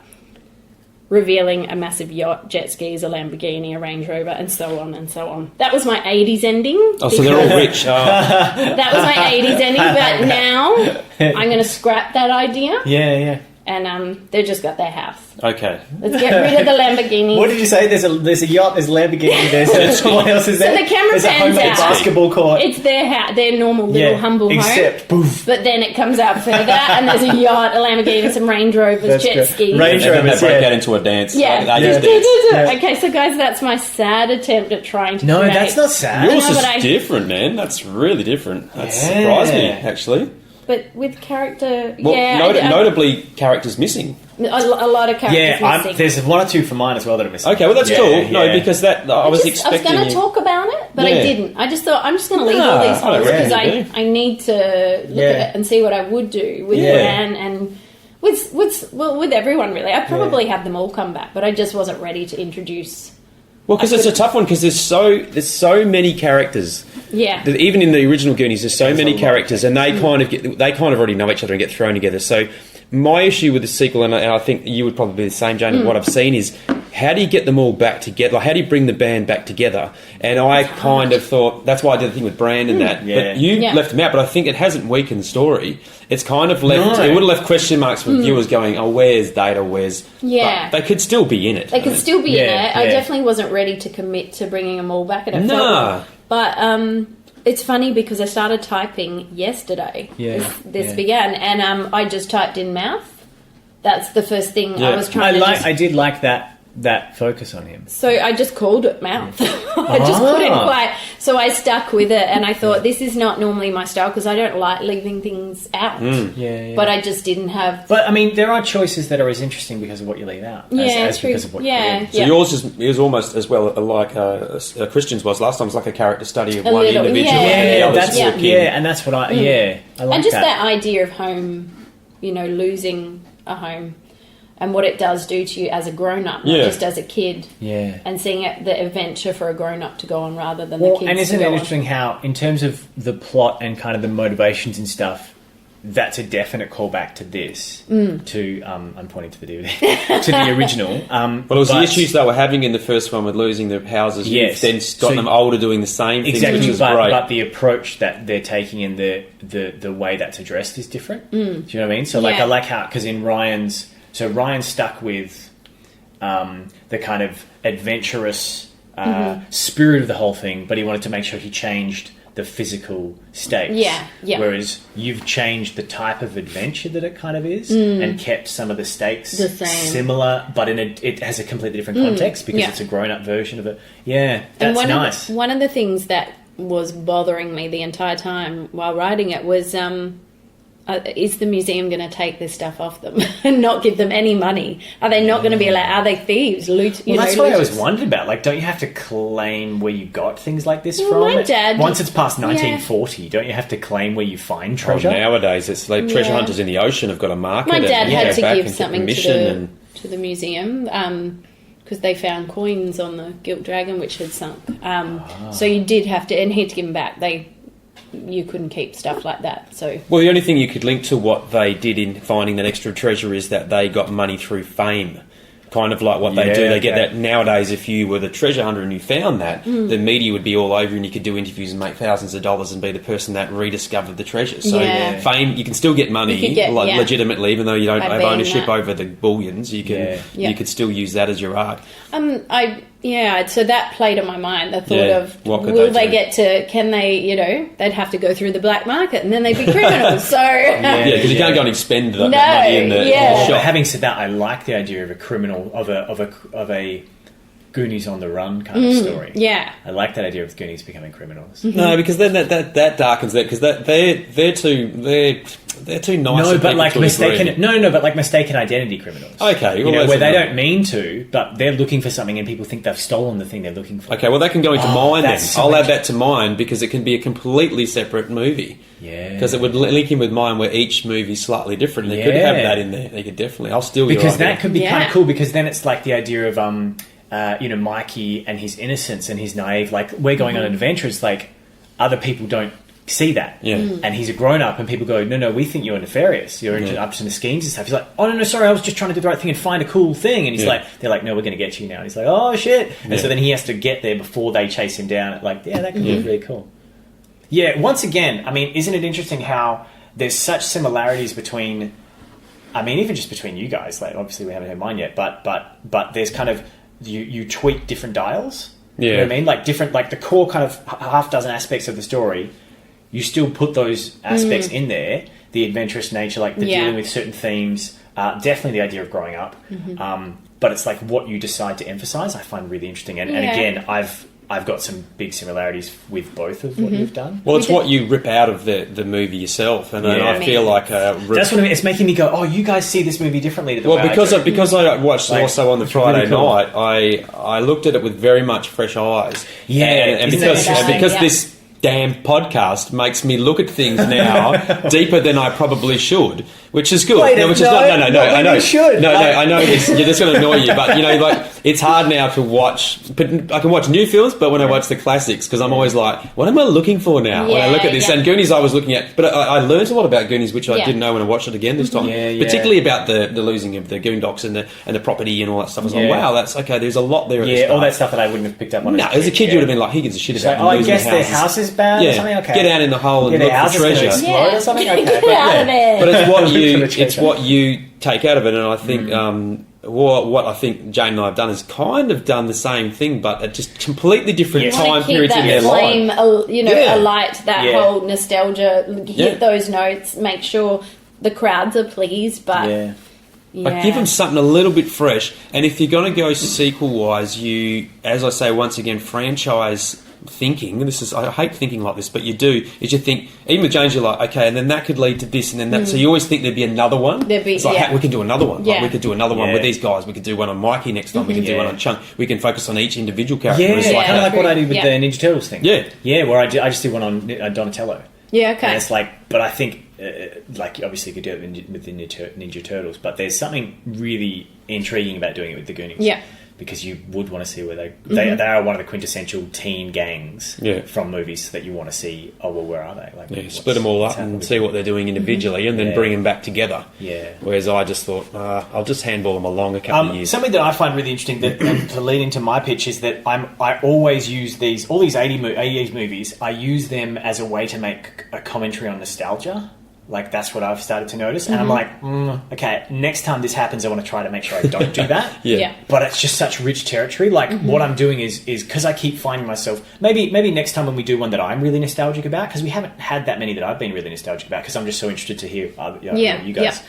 revealing a massive yacht, jet skis, a Lamborghini, a Range Rover, and so on and so on. That was my 80s ending.
Oh, so they're all rich. Oh.
That was my 80s ending, but now I'm going to scrap that idea.
Yeah.
And they've just got their house.
Okay.
Let's get rid of the Lamborghini.
What did you say? There's a yacht, there's a Lamborghini, what else is there?
So the camera
there's
pans
a
out.
basketball court.
It's their house, their normal little humble
except,
home.
Poof.
But then it comes out further, and there's a yacht, a Lamborghini, some Range Rovers, jet skis.
Range
And then
Rovers,
they break out into a dance.
Yeah.
Like, dance.
Okay, so guys, that's my sad attempt at trying to
No,
create...
that's not sad.
Yours is different, man. That's really different. That surprised me, actually.
But with character...
Well, notably, characters missing.
A lot of characters missing.
There's one or two from mine as well that are missing.
Okay, well, that's cool.
Yeah.
No, because I was expecting...
I was going to talk about it, but I didn't. I just thought, I'm just going to leave all these holes because I need to look at it and see what I would do with Bran and with everyone, really. I probably have them all come back, but I just wasn't ready to introduce...
Well, because it's a tough one because there's so many characters.
Yeah.
Even in the original Goonies, there's so many characters, and they kind of already know each other and get thrown together. So my issue with the sequel, and I think you would probably be the same, Jane, of what I've seen is how do you get them all back together? Like, how do you bring the band back together? And I kind of thought that's why I did the thing with Brand and that.
Yeah.
But you left them out. But I think it hasn't weakened the story. It's kind of left.
No.
It would have left question marks for viewers going, "Oh, where's Data? Where's?"
Yeah.
But they could still be in it.
They could still be in it.
Yeah.
I definitely wasn't ready to commit to bringing them all back. But it's funny because I started typing yesterday. This began, and I just typed in Mouth. That's the first thing I was trying to.
I did like that that focus on him?
So I just called it mouth. I just couldn't quite. So I stuck with it, and I thought this is not normally my style because I don't like leaving things out.
Yeah.
But I just didn't have.
But I mean, there are choices that are as interesting because of what you leave out. As
true.
Because of what you
Yeah.
So yours is almost as well like Christian's was last time. It was like a character study of one
little,
individual.
yeah,
that's
I
and that's what I I like
And just
that.
that idea of home, losing a home and what it does do to you as a grown-up, not just as a kid.
Yeah.
And seeing the adventure for a grown-up to go on rather than the kids
and isn't
to
it
go
interesting how, in terms of the plot and kind of the motivations and stuff, that's a definite callback to this. To I'm pointing to the DVD to the original.
Well, it was the issues they were having in the first one with losing their houses.
Yes.
You've then got them older doing the same thing, which is great.
But the approach that they're taking and the way that's addressed is different. Do you know what I mean? So I like how, because in Ryan's stuck with the kind of adventurous spirit of the whole thing, but he wanted to make sure he changed the physical stakes.
Yeah.
Whereas you've changed the type of adventure that it kind of is and kept some of the stakes
the same,
similar, but it has a completely different context because it's a grown-up version of it. Yeah, that's nice.
One of the things that was bothering me the entire time while writing it was is the museum going to take this stuff off them and not give them any money? Are they not going to be allowed? Are they thieves? That's
what I always wondered about. Like, don't you have to claim where you got things like this from?
My dad,
once it's past 1940, don't you have to claim where you find treasure?
Nowadays, it's like treasure hunters in the ocean have got a market.
My dad had to give something
to
the museum because they found coins on the Gilt Dragon which had sunk. So you did have to, and he had to give them back. You couldn't keep stuff like that. So
the only thing you could link to what they did in finding that extra treasure is that they got money through fame. Kind of like what they do. They get that nowadays. If you were the treasure hunter and you found that, the media would be all over and you could do interviews and make thousands of dollars and be the person that rediscovered the treasure. So fame, you can still get money legitimately, even though you don't have ownership over the bullions. You can you could still use that as your art.
So that played on my mind. The thought of will they get to? Can they? They'd have to go through the black market and then they'd be criminals. So
because you can't go and expend that money in the shop.
But having said that, I like the idea of a criminal of a Goonies on the run kind of story.
Yeah,
I like that idea of Goonies becoming criminals.
No, because then that darkens that because they're too nice.
No, but like mistaken identity criminals.
Okay,
where they don't mean to, but they're looking for something and people think they've stolen the thing they're looking for.
Okay, well that can go into mine then. I'll add that to mine because it can be a completely separate movie.
Yeah,
because it would link in with mine where each movie's slightly different. They could have that in there. They could definitely. I'll steal
because
your idea.
that could be kind of cool because then it's like the idea of Mikey and his innocence and his naive. Like we're going on adventures. Like other people don't see that.
Yeah.
And he's a grown up and people go, no, we think you're nefarious. You're up to the schemes and stuff. He's like, oh no, sorry, I was just trying to do the right thing and find a cool thing. And he's like, they're like, no, we're going to get you now. And he's like, oh shit. And so then he has to get there before they chase him down. Like, that could be really cool. Yeah, once again, I mean, isn't it interesting how there's such similarities between, I mean, even just between you guys, like obviously we haven't had mine yet, but there's kind of, you tweak different dials.
Yeah.
You know what I mean? Like different, like the core kind of half dozen aspects of the story, you still put those aspects in there, the adventurous nature, like the dealing with certain themes, definitely the idea of growing up. But it's like what you decide to emphasize, I find really interesting. And again, I've got some big similarities with both of what you've done.
Well, it's what you rip out of the movie yourself, and I feel like
that's what I mean. It's making me go, oh, you guys see this movie differently to the way
because
I do.
because I watched
like,
also on the Friday
really cool.
night, I looked at it with very much fresh eyes.
Yeah,
and because this damn podcast makes me look at things now deeper than I probably should, which is good. I know.
You should.
I know this. You're just going to annoy you, but like it's hard now to watch. But I can watch new films, but when I watch the classics, because I'm always like, what am I looking for now when I look at this? And Goonies, I was looking at, but I learned a lot about Goonies, which I didn't know when I watched it again this time. Particularly about the losing of the Goondocks and the property and all that stuff. I was like, wow, that's okay. There's a lot there.
Yeah, all that stuff that I wouldn't have picked up on.
No, as a kid, you would have been like, he gives a shit about
I
losing
guess
houses.
their house is bad or something? Okay.
Get out in the hole and look for treasure.
Explode or something? Okay.
Get out of there.
But it's what you take out of it, and I think what I think Jane and I have done is kind of done the same thing, but at just completely different time periods in their life.
Alight that whole nostalgia, hit those notes, make sure the crowds are pleased, but
Like, give them something a little bit fresh. And if you're going to go sequel-wise, you, as I say, once again, franchise thinking, I hate thinking like this, but you do, is you think, even with James, you're like, okay, and then that could lead to this, and then that. So you always think there'd be another one. It's like, hey, we can do another one. Like, we could do another one with these guys. We could do one on Mikey next time. We can do one on Chunk. We can focus on each individual character.
Yeah,
It's
kind
like
of like what I did with the Ninja Turtles thing.
Yeah.
Where I just did one on Donatello.
Yeah, okay.
And it's like, but I think, like, obviously you could do it with the Ninja Turtles, but there's something really intriguing about doing it with the Goonies.
Yeah.
Because you would want to see where they are one of the quintessential teen gangs from movies that you want to see. Oh, well, where are they? Like,
split them all up and see what they're doing individually, and then bring them back together.
Yeah.
Whereas I just thought, I'll just handball them along a couple of years.
Something that I find really interesting, and to lead into my pitch, is that I always use all these 80s movies. I use them as a way to make a commentary on nostalgia. Like, that's what I've started to notice. And I'm like, okay, next time this happens, I want to try to make sure I don't do that. But it's just such rich territory. Like, what I'm doing is because I keep finding myself... Maybe next time when we do one that I'm really nostalgic about, because we haven't had that many that I've been really nostalgic about, because I'm just so interested to hear you guys.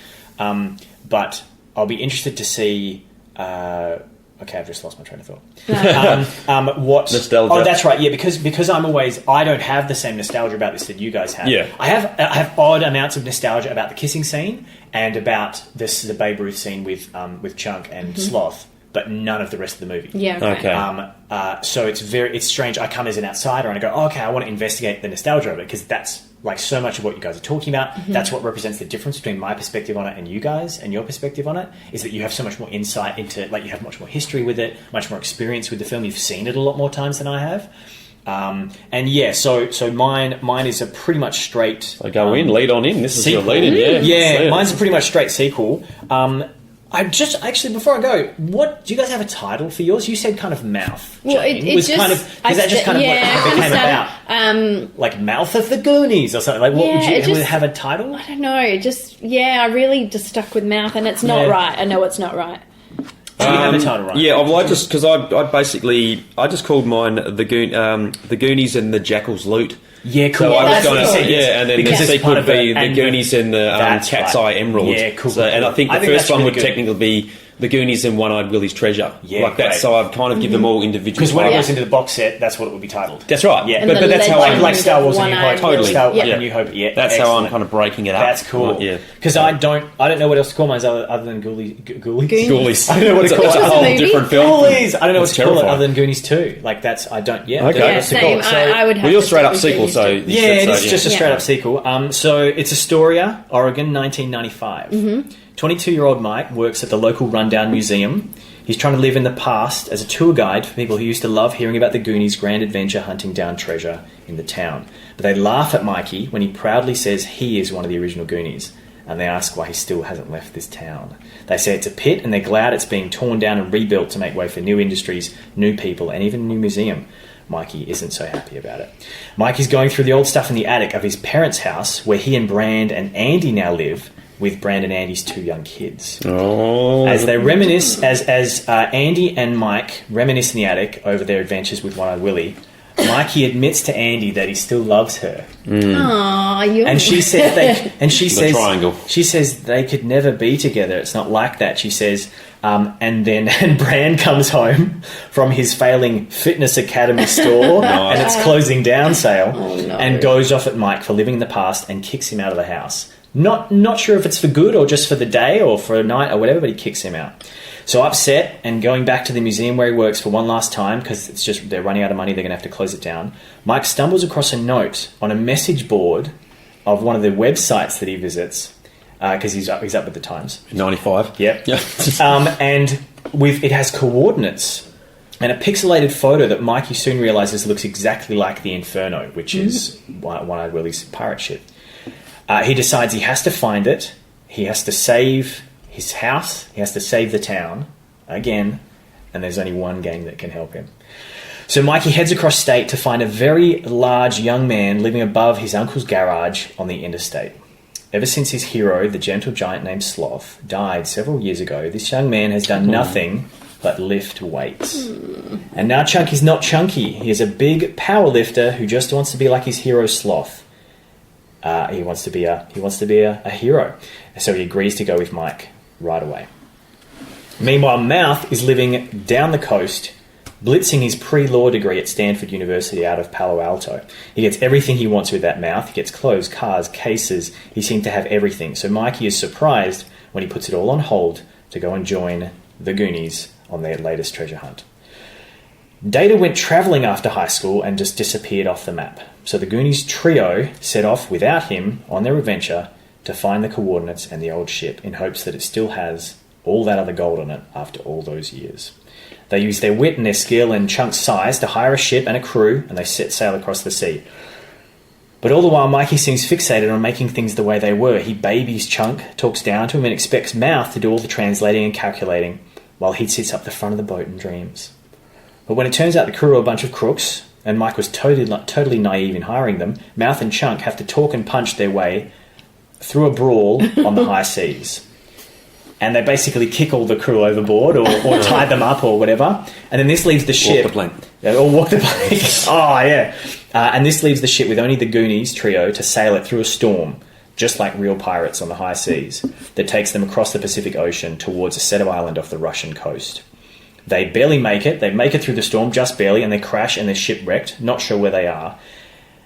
But I'll be interested to see... okay, I've just lost my train of thought. What
nostalgia?
Oh, that's right. Yeah, because I don't have the same nostalgia about this that you guys have.
Yeah,
I have odd amounts of nostalgia about the kissing scene and about the Babe Ruth scene with Chunk and Sloth, but none of the rest of the movie.
Yeah.
Okay.
So it's strange. I come as an outsider and I go, okay, I want to investigate the nostalgia of it, because that's like so much of what you guys are talking about. That's what represents the difference between my perspective on it and you guys and your perspective on it, is that you have so much more insight into, like, you have much more history with it, much more experience with the film. You've seen it a lot more times than I have. And yeah, so mine is a pretty much straight...
So go lead on in. This is
sequel.
your lead in,
Yeah, mine's a pretty much straight sequel. I just actually, before I go, what do you guys have a title for yours? You said kind of mouth.
Well, it was
just kind of, is that just kind of what it became about? Like Mouth of the Goonies or something. Like, what would you have a title?
I don't know. I really just stuck with mouth, and it's not right. I know it's not right.
Do you have a title right?
Yeah, well, I just because I just called mine the Goonies and the Jackal's Loot.
Yeah, cool.
So I was
going
to, and then because the sequel would be the Goonies and the Cat's Eye Emerald. Yeah, cool. So, and I think the first one would technically be the Goonies and One-Eyed Willie's Treasure. Yeah, like that. So I've kind of given them all individual.
Because when it goes into the box set, that's what it would be titled.
That's right.
Yeah,
but that's how I
like Star Wars and New Hope.
Totally.
New Hope. Yeah,
that's how I'm kind of breaking it up.
That's cool.
Yeah,
because I don't know what else to call mine other than Ghoulies.
Ghoulies.
I don't know what to call it.
It's a whole different film.
Ghoulies. I don't know what to call it other than Goonies 2. Like that's I don't. Yeah.
Okay.
Same. I would have.
Well, you're straight up sequel, so
yeah, it's just a straight up sequel. So it's Astoria, Oregon, 1995. 22-year-old Mike works at the local rundown museum. He's trying to live in the past as a tour guide for people who used to love hearing about the Goonies' grand adventure hunting down treasure in the town. But they laugh at Mikey when he proudly says he is one of the original Goonies, and they ask why he still hasn't left this town. They say it's a pit, and they're glad it's being torn down and rebuilt to make way for new industries, new people, and even a new museum. Mikey isn't so happy about it. Mikey's going through the old stuff in the attic of his parents' house, where he and Brand and Andy now live, with Brand and Andy's 2 young kids.
Oh.
As they reminisce, as Andy and Mike reminisce in the attic over their adventures with One-Eyed Willie, Mikey admits to Andy that he still loves her.
Aww,
and she says
the triangle.
She says they could never be together. It's not like that. She says, and Brand comes home from his failing fitness academy store and its closing down sale, and goes off at Mike for living in the past and kicks him out of the house. Not sure if it's for good or just for the day or for a night or whatever, but he kicks him out. So upset and going back to the museum where he works for one last time, because it's just they're running out of money, they're going to have to close it down, Mike stumbles across a note on a message board of one of the websites that he visits, because he's up with the Times.
95.
Yep. And it has coordinates and a pixelated photo that Mikey soon realises looks exactly like the Inferno, which is One-Eyed Willie's pirate ship. He decides he has to find it. He has to save his house. He has to save the town again. And there's only one gang that can help him. So Mikey heads across state to find a very large young man living above his uncle's garage on the interstate. Ever since his hero, the gentle giant named Sloth, died several years ago, this young man has done nothing but lift weights. And now Chunky's not chunky. He is a big power lifter who just wants to be like his hero Sloth. He wants to be a hero, so he agrees to go with Mike. right away. Meanwhile, Mouth is living down the coast, blitzing his pre-law degree at Stanford University out of Palo Alto. He gets everything he wants with that Mouth. He gets clothes, cars, cases. He seems to have everything. So Mikey is surprised when he puts it all on hold to go and join the Goonies on their latest treasure hunt. Data went travelling after high school and just disappeared off the map. So the Goonies trio set off without him on their adventure to find the coordinates and the old ship in hopes that it still has all that other gold on it after all those years. They use their wit and their skill and Chunk's size to hire a ship and a crew, and they set sail across the sea. But all the while, Mikey seems fixated on making things the way they were. He babies Chunk, talks down to him, and expects Mouth to do all the translating and calculating while he sits up the front of the boat and dreams. But when it turns out the crew are a bunch of crooks, and Mike was totally naive in hiring them, Mouth and Chunk have to talk and punch their way through a brawl on the high seas. And they basically kick all the crew overboard or tie them up or whatever. And then this leaves the ship...
Walk the plank.
Or walk the plank. Oh, yeah. And this leaves the ship with only the Goonies trio to sail it through a storm, just like real pirates on the high seas, that takes them across the Pacific Ocean towards a set of island off the Russian coast. They barely make it. They make it through the storm, just barely, and they crash and they're shipwrecked, not sure where they are.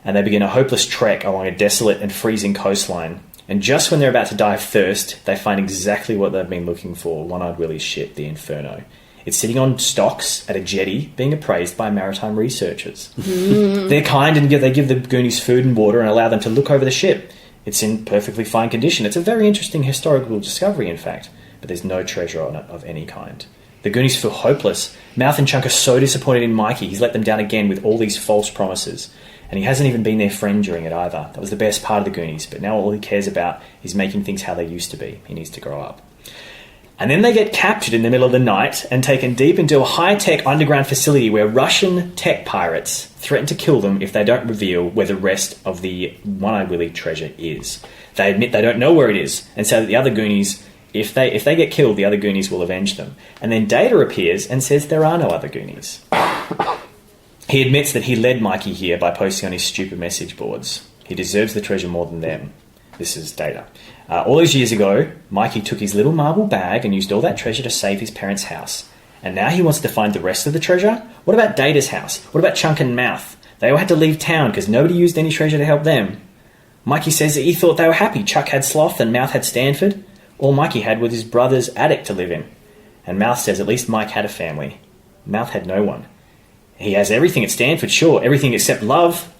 And they begin a hopeless trek along a desolate and freezing coastline. And just when they're about to die of thirst, they find exactly what they've been looking for, One-Eyed Willie's ship, the Inferno. It's sitting on stocks at a jetty, being appraised by maritime researchers. They're kind and they give the Goonies food and water and allow them to look over the ship. It's in perfectly fine condition. It's a very interesting historical discovery, in fact, but there's no treasure on it of any kind. The Goonies feel hopeless. Mouth and Chunk are so disappointed in Mikey. He's let them down again with all these false promises. And he hasn't even been their friend during it either. That was the best part of the Goonies. But now all he cares about is making things how they used to be. He needs to grow up. And then they get captured in the middle of the night and taken deep into a high-tech underground facility where Russian tech pirates threaten to kill them if they don't reveal where the rest of the One-Eyed Willie treasure is. They admit they don't know where it is and say that the other Goonies... If they get killed, the other Goonies will avenge them. And then Data appears and says there are no other Goonies. He admits that he led Mikey here by posting on his stupid message boards. He deserves the treasure more than them. This is Data. All those years ago, Mikey took his little marble bag and used all that treasure to save his parents' house. And now he wants to find the rest of the treasure? What about Data's house? What about Chunk and Mouth? They all had to leave town because nobody used any treasure to help them. Mikey says that he thought they were happy. Chuck had Sloth and Mouth had Stanford. All Mikey had was his brother's attic to live in. And Mouth says at least Mike had a family. Mouth had no one. He has everything at Stanford, sure, everything except love.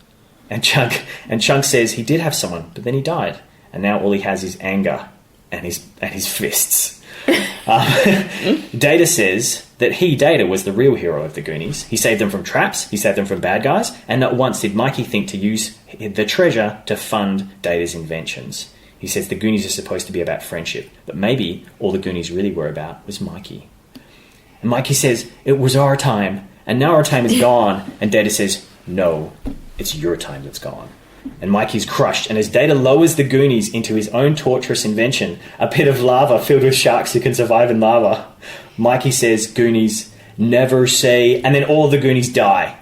And Chunk says he did have someone, but then he died. And now all he has is anger and his fists. Data says that Data, was the real hero of the Goonies. He saved them from traps, he saved them from bad guys, and not once did Mikey think to use the treasure to fund Data's inventions. He says the Goonies are supposed to be about friendship, but maybe all the Goonies really were about was Mikey. And Mikey says, it was our time, and now our time is gone. And Data says, no, it's your time that's gone. And Mikey's crushed, and as Data lowers the Goonies into his own torturous invention, a pit of lava filled with sharks who can survive in lava, Mikey says, Goonies, never say, and then all of the Goonies die.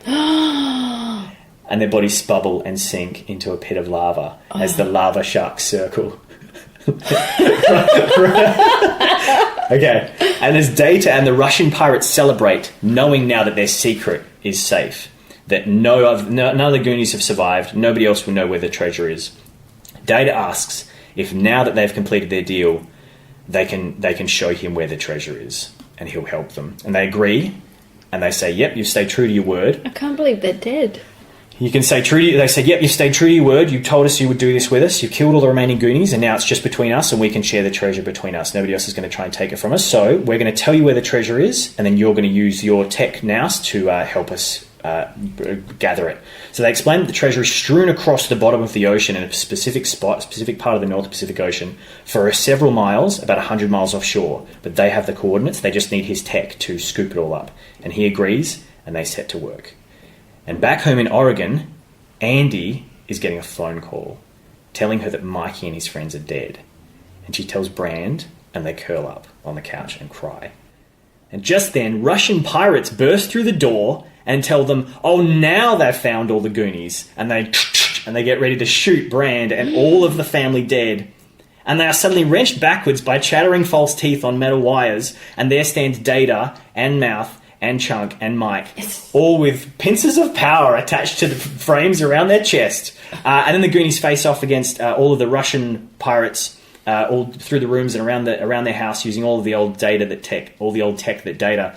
And their bodies bubble and sink into a pit of lava as the lava sharks circle. Okay. And as Data and the Russian pirates celebrate, knowing now that their secret is safe, that none of the Goonies have survived, nobody else will know where the treasure is, Data asks if now that they've completed their deal, they can show him where the treasure is, and he'll help them. And they agree, and they say, yep, you stay true to your word.
I can't believe they're dead.
You can say they say, yep, you stayed true to your word. You told us you would do this with us. You've killed all the remaining Goonies, and now it's just between us, and we can share the treasure between us. Nobody else is going to try and take it from us. So we're going to tell you where the treasure is, and then you're going to use your tech nous to help us gather it. So they explain that the treasure is strewn across the bottom of the ocean in a specific spot, a specific part of the North Pacific Ocean, for several miles, about 100 miles offshore. But they have the coordinates. They just need his tech to scoop it all up. And he agrees, and they set to work. And back home in Oregon, Andy is getting a phone call telling her that Mikey and his friends are dead. And she tells Brand, and they curl up on the couch and cry. And just then, Russian pirates burst through the door and tell them, oh, now they've found all the Goonies. And they get ready to shoot Brand and all of the family dead. and they are suddenly wrenched backwards by chattering false teeth on metal wires, and there stands Data and Mouth and Chunk and Mike, all with pincers of power attached to the frames around their chest. And then the Goonies face off against all of the Russian pirates, all through the rooms and around their house, using all of the old tech that Data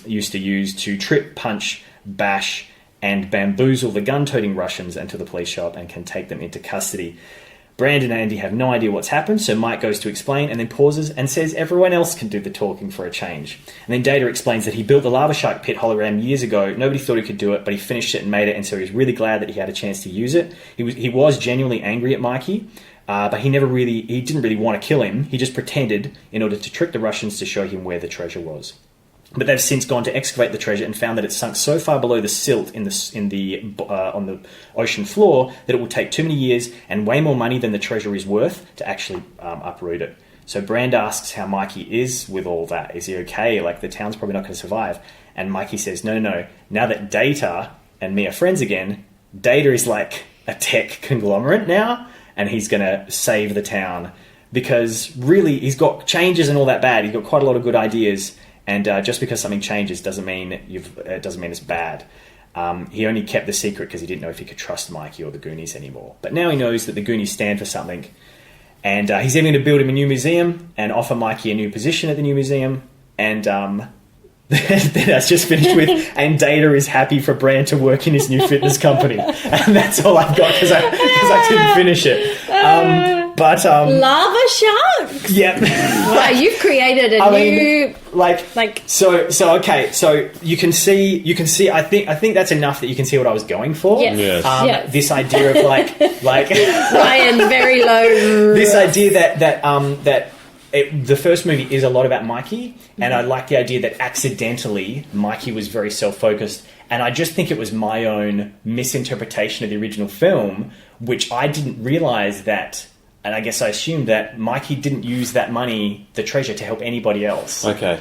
used to use to trip, punch, bash, and bamboozle the gun-toting Russians into the police shop and can take them into custody. Brandon and Andy have no idea what's happened, so Mike goes to explain and then pauses and says everyone else can do the talking for a change. And then Data explains that he built the Lava Shark pit hologram years ago. Nobody thought he could do it, but he finished it and made it, and so he was really glad that he had a chance to use it. He was genuinely angry at Mikey, but he didn't really want to kill him. He just pretended in order to trick the Russians to show him where the treasure was. But they've since gone to excavate the treasure and found that it's sunk so far below the silt on the ocean floor that it will take too many years and way more money than the treasure is worth to actually uproot it. So Brand asks how Mikey is with all that. Is he okay? Like, the town's probably not going to survive. And Mikey says, no. Now that Data and me are friends again, Data is like a tech conglomerate now, and he's going to save the town. Because really, he's got changes and all that bad. He's got quite a lot of good ideas. And just because something changes doesn't mean it's bad. He only kept the secret because he didn't know if he could trust Mikey or the Goonies anymore. But now he knows that the Goonies stand for something. And he's even going to build him a new museum and offer Mikey a new position at the new museum. And then that's just finished with, and Data is happy for Brand to work in his new fitness company. And that's all I've got because I didn't finish it.
Lava sharks.
Yep.
Wow, you've created a new
okay. So you can see. I think that's enough that you can see what I was going for.
Yes. Yes.
This idea of like
Ryan very low.
This idea that the first movie is a lot about Mikey, and I like the idea that accidentally Mikey was very self-focused, and I just think it was my own misinterpretation of the original film, which I didn't realise that, and I guess I assumed that Mikey didn't use that money, the treasure, to help anybody else.
Okay.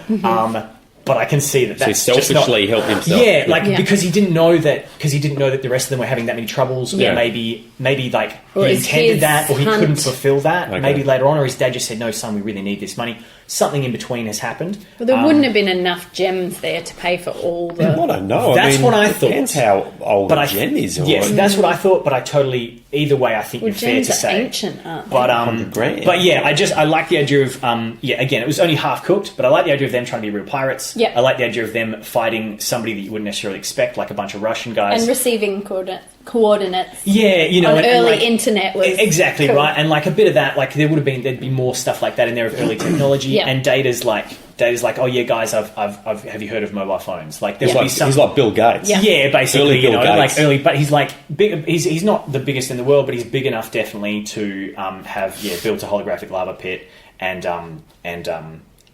But I can see that that's
so he selfishly helped himself.
Yeah, because he didn't know that the rest of them were having that many troubles, or maybe like
or
he intended that, or he
hunt.
couldn't fulfill that.
Okay.
Maybe later on, or his dad just said, "No, son, we really need this money." Something in between has happened.
Well, there wouldn't have been enough gems there to pay for all the.
I don't know.
That's what I thought.
Depends how old the gem is.
Yes, that's what I thought. But I totally, either way, I think you're fair to say.
Ancient, aren't they?
But yeah, I like the idea of again, it was only half cooked, but I like the idea of them trying to be real pirates.
Yeah.
I like the idea of them fighting somebody that you wouldn't necessarily expect, like a bunch of Russian guys,
and receiving coordinates.
Yeah,
on early internet was
exactly
cool.
Right, and like a bit of that, like there'd be more stuff like that in there of early technology.
Yeah.
And Data's like, oh yeah, guys, I've have you heard of mobile phones? Like there'll be some.
He's like Bill Gates.
Yeah, basically,
Early Bill Gates.
but he's like big. He's not the biggest in the world, but he's big enough definitely to have built a holographic lava pit and kind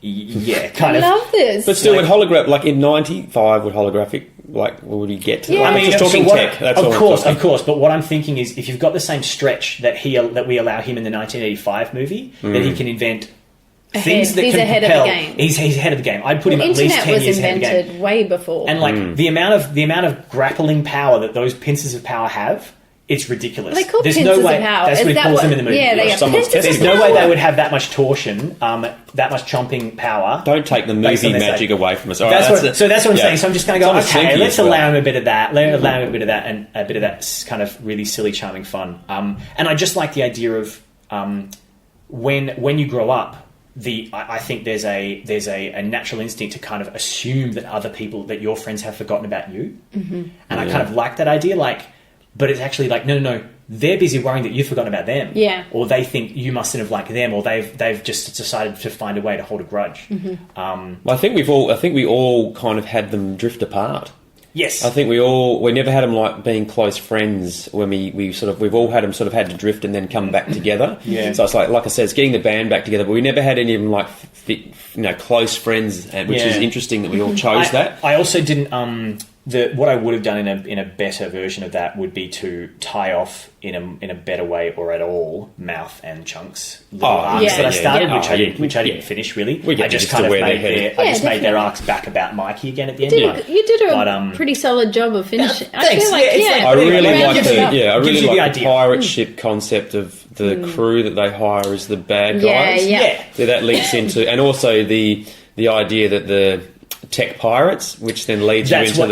I
of.
love this.
But still, with hologram, like in '95, with holographic, like, what would he get to?
Yeah.
I mean, just talking tech. That's all.
Of course. But what I'm thinking is, if you've got the same stretch that we allow him in the 1985 movie, that he can invent things that
he's
can
ahead
propel.
of the game.
He's ahead of the game. I'd put him at least 10 years ahead of the game.
Internet was invented way before,
And like the amount of grappling power that those pincers of power have. It's ridiculous.
They call
There's
pincers
no way,
of power.
That's what he calls them in the movie.
Yeah, they are pincers of
There's
power.
no way they would have that much torsion, that much chomping power.
Don't take the movie magic away from us. All
that's
right,
what I'm saying. So I'm just going to go, okay, let's allow him a bit of that. Allow him a bit of that, and a bit of that kind of really silly, charming fun. And I just like the idea of when you grow up, I think there's a natural instinct to kind of assume that other people, that your friends have forgotten about you. Mm-hmm. And I kind of like that idea, but it's actually like, no, they're busy worrying that you've forgotten about them.
Yeah.
Or they think you mustn't have liked them, or they've just decided to find a way to hold a grudge.
Mm-hmm.
I think we all kind of had them drift apart.
Yes.
I think we never had them like being close friends when we've all had them sort of had to drift and then come back together.
Yeah.
So it's like I said, it's getting the band back together, but we never had any of them like close friends, which is interesting that we all chose that.
I also didn't what I would have done in a better version of that would be to tie off in a better way or at all Mouth and Chunk's little arcs that I started, which I didn't finish really. I just kind of made their arcs back about Mikey again at the end.
You did a pretty solid job of finishing.
Thanks.
I really like the pirate ship concept of the crew that they hire as the bad guys. So that links into, and also the idea that the tech pirates, which then leads you into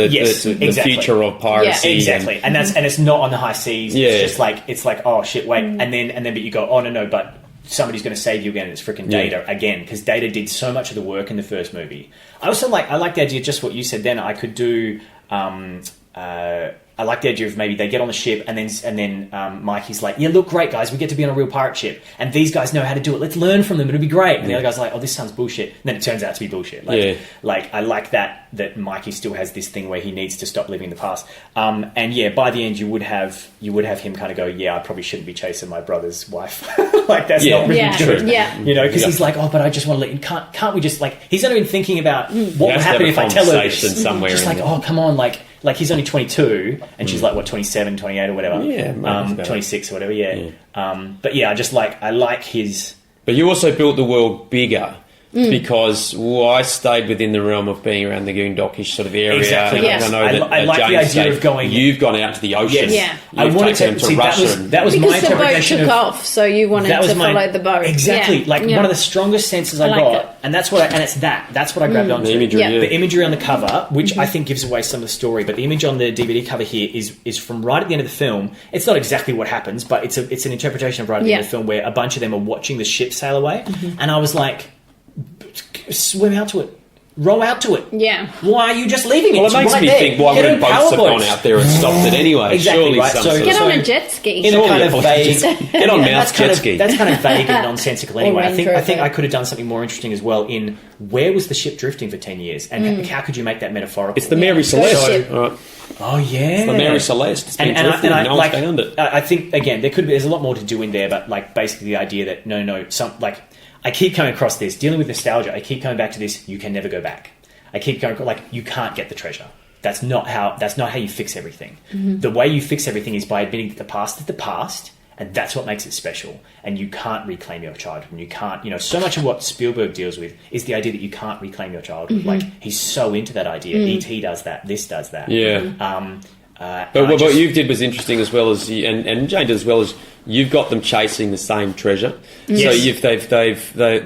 the future of piracy.
Exactly, and it's not on the high seas. It's just it's like oh shit, wait, and then but you go oh no, but somebody's going to save you again, and it's freaking Data again, because Data did so much of the work in the first movie. I like the idea, just what you said then. I could do. I like the idea of maybe they get on the ship and then Mikey's like, yeah, look, great, guys, we get to be on a real pirate ship. And these guys know how to do it. Let's learn from them. It'll be great. And the other guy's like, oh, this sounds bullshit. And then it turns out to be bullshit. Like I like that Mikey still has this thing where he needs to stop living in the past. And by the end, you would have him kind of go, yeah, I probably shouldn't be chasing my brother's wife. Like, that's not really good. You know, because he's like, oh, but I just want to let you, can't we just, like, he's not even thinking about what would happen if I tell her this.
Somewhere
just like, oh, come on, like he's only 22 and she's like, what, 27, 28 or whatever. 26 or whatever, but I like his...
But you also built the world bigger because I stayed within the realm of being around the Goondockish sort of area.
Exactly.
I know that
I like the idea of going...
You've gone out to the ocean.
I wanted to see
Russia.
That was my interpretation
the boat took off, so you wanted to follow the boat.
Exactly. One of the strongest senses I got, and that's what that's what I grabbed onto.
The imagery,
the imagery on the cover, which I think gives away some of the story, but the image on the DVD cover here is from right at the end of the film. It's not exactly what happens, but it's an interpretation of right at the end of the film where a bunch of them are watching the ship sail away, and I was like, swim out to it. Row out to it.
Yeah.
Why are you just leaving it?
Well, it makes me think, why wouldn't boats have gone out there and stopped it anyway?
Exactly,
surely
right. So
get on a jet ski.
In a kind of vague...
Get on Mouth's jet ski.
That's kind of vague and nonsensical anyway. I think I could have done something more interesting as well in where was the ship drifting for 10 years and how could you make that metaphorical?
It's the Mary Celeste.
Oh, yeah.
It's the Mary Celeste. It's been drifting and no one's found it.
I think, again, there's a lot more to do in there, but basically the idea that I keep coming across this, dealing with nostalgia, I keep coming back to this, you can never go back. I keep going, you can't get the treasure. That's not how you fix everything. The way you fix everything is by admitting that the past is the past, and that's what makes it special. And you can't reclaim your childhood. And you can't, so much of what Spielberg deals with is the idea that you can't reclaim your childhood. Like, he's so into that idea. E.T. does that, this does that.
Yeah. But what you did was interesting as well as and Jane did as well as you've got them chasing the same treasure.
Yes.
So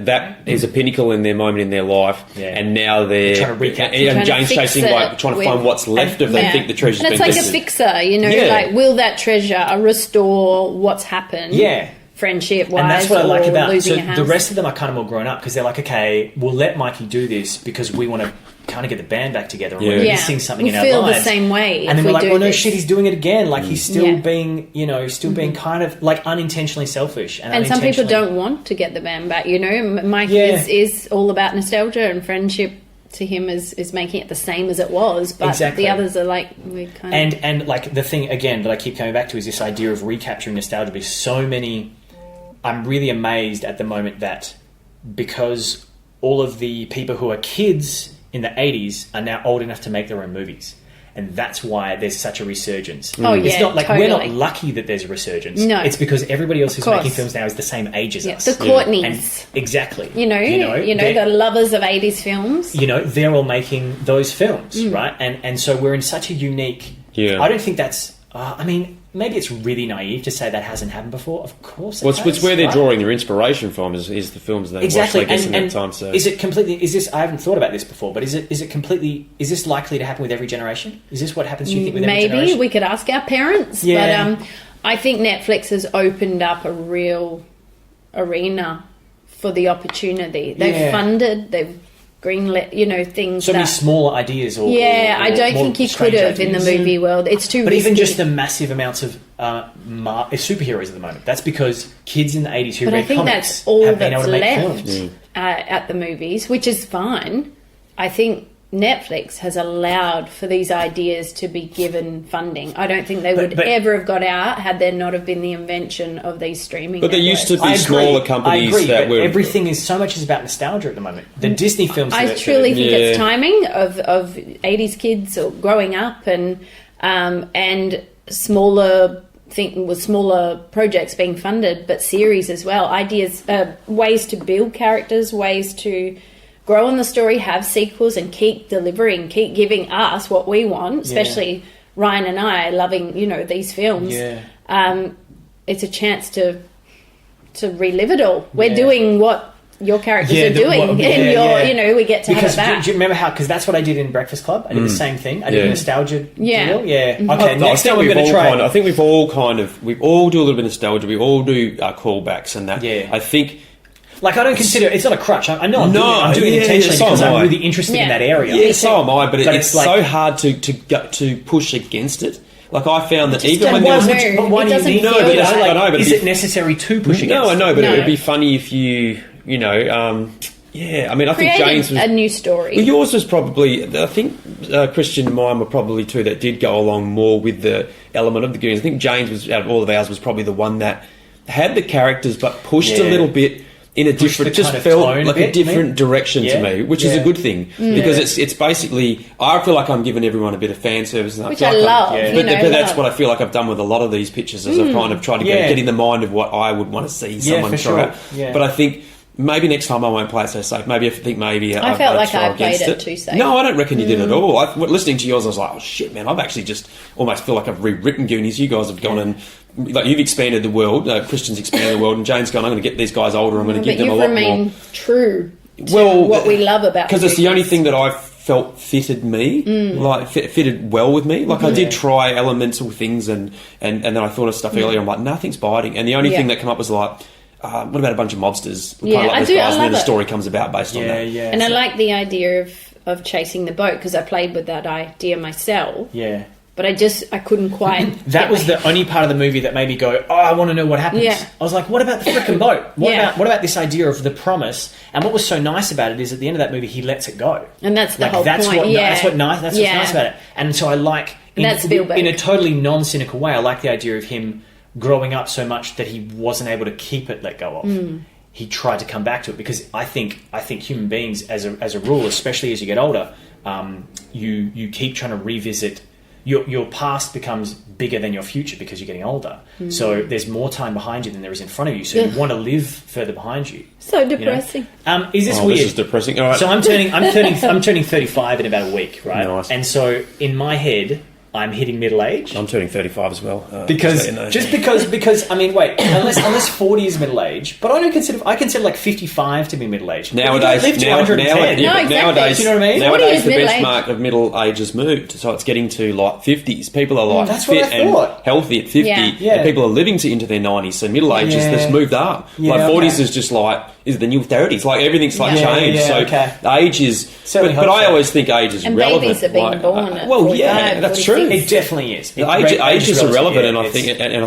that is a pinnacle in their moment in their life, and now they're
trying to recap.
And Jane's chasing trying to find what's left if they think the treasure's been
missing.
And
it's like a fixer, like will that treasure restore what's happened?
Yeah.
Friendship-wise,
and that's what I like about
losing a house.
The rest of them are kind of more grown up because they're like, okay, we'll let Mikey do this because we want to kind of get the band back together and we're missing something in our lives.
We feel the same way.
And then we're like,
no
shit, he's doing it again. Like he's still being, being kind of like unintentionally selfish.
And some people don't want to get the band back. Mikey is all about nostalgia and friendship. To him is making it the same as it was, but the others are like we kind of
and like the thing again that I keep coming back to is this idea of recapturing nostalgia. Because so many, I'm really amazed at the moment that because all of the people who are kids in the 80s are now old enough to make their own movies. And that's why there's such a resurgence.
Oh, yeah,
it's not like
totally.
we're not lucky that there's a resurgence.
No.
It's because everybody else who's making films now is the same age as us.
The Courtneys.
And exactly.
The lovers of 80s films.
They're all making those films, right? And so we're in such a unique...
Yeah.
I don't think that's... maybe it's really naive to say that hasn't happened before. Of course it has,
it's where they're drawing their inspiration from is the films they watch, I guess, in that time. So.
Is it completely... Is this... I haven't thought about this before, but is it completely... Is this likely to happen with every generation? Is this what happens, do you think, with every generation?
Maybe. We could ask our parents.
Yeah.
But I think Netflix has opened up a real arena for the opportunity. They've funded... They've greenlit, things.
So many smaller ideas.
I don't think you could have in the movie world. It's too.
But
risky.
even just the massive amounts of superheroes at the moment. That's because kids in the 80s who read comics
that's all
have been able
that's
to make
left
films
at the movies, which is fine. I think Netflix has allowed for these ideas to be given funding. I don't think they would ever have got out had there not have been the invention of these streaming
But there used to
networks.
be smaller companies that were...
everything is so much about nostalgia at the moment. The Disney films...
I truly think it's timing of 80s kids or growing up and smaller projects being funded, but series as well. Ideas, ways to build characters, ways to grow on the story, have sequels, and keep delivering, keep giving us what we want, especially Ryan and I loving, these films. Yeah. It's a chance to relive it all. We're doing what your characters are doing, we get to have it back.
Do you remember how? Because that's what I did in Breakfast Club. I did the same thing. I did a nostalgia deal. Yeah.
Mm-hmm.
Okay. Next time we're going to try.
I think we all do a little bit of nostalgia. We all do callbacks and that. Yeah. I think.
Like, I don't consider it's not a crutch. I know I'm doing it intentionally because I'm really interested in that area.
Yeah, so am I. But it's so hard to push against it. Like, I found that even when there was...
But why do you think... I know, but is it necessary to push against?
No, I know, but it would be funny if you, I think James was...
a new story.
Well, yours was probably... I think Christian and mine were probably two that did go along more with the element of the Goonies. I think James, was out of all of ours, was probably the one that had the characters but pushed a little bit... in a different, just felt like a different direction to me, which is a good thing because it's basically, I feel like I'm giving everyone a bit of fan service, and
which I love.
But that's what I feel like I've done with a lot of these pictures, is I've kind of tried to get in the mind of what I would want to see someone try out. Yeah. But I think maybe next time I won't play it so safe. Maybe I
felt like I played it too safe.
No, I don't reckon you did at all. Listening to yours, I was like, oh shit, man! I've actually just almost feel like I've rewritten Goonies. You guys have gone and. Like, you've expanded the world, Christian's expanded the world, and Jane's gone, I'm going to get these guys older, I'm going to give them a lot more.
But you've remained true to what we love about
because it's the only thing that I felt fitted me, fitted well with me. Like, I did try elemental things, and then I thought of stuff earlier, I'm like, nothing's biting. And the only thing that came up was like, what about a bunch of mobsters? Kind of like those guys, and then the story comes about based on that.
Yeah,
and I like the idea of chasing the boat, because I played with that idea myself.
Yeah.
But I couldn't quite...
That was the only part of the movie that made me go, oh, I want to know what happens. Yeah. I was like, what about the frickin' boat? What about this idea of the promise? And what was so nice about it is at the end of that movie, he lets it go.
And that's the whole point. That's
what's nice about it. And so I like... in a totally non-cynical way, I like the idea of him growing up so much that he wasn't able to keep it let go of. He tried to come back to it, because I think human beings, as a rule, especially as you get older, you keep trying to revisit... Your past becomes bigger than your future because you're getting older. So there's more time behind you than there is in front of you. So you want to live further behind you.
So depressing.
Is this weird?
This is depressing. All right.
So I'm turning 35 in about a week, right?
Nice.
And so in my head, I'm hitting middle age.
I'm turning 35 as well.
Because I mean, wait, unless 40 is middle age, but I consider like 55 to be middle age.
Nowadays,
live to 110.
Nowadays,
do you know what I mean?
Nowadays, the benchmark of middle age has moved, so it's getting to like 50s. People are like fit and healthy at 50, and people are living into their 90s. So middle age has moved up. Like 40s is just like is the new 30s. Like everything's like changed. Age is, but I always think age is
and
relevant.
Babies are being born.
That's true.
It definitely is.
Age is irrelevant, and I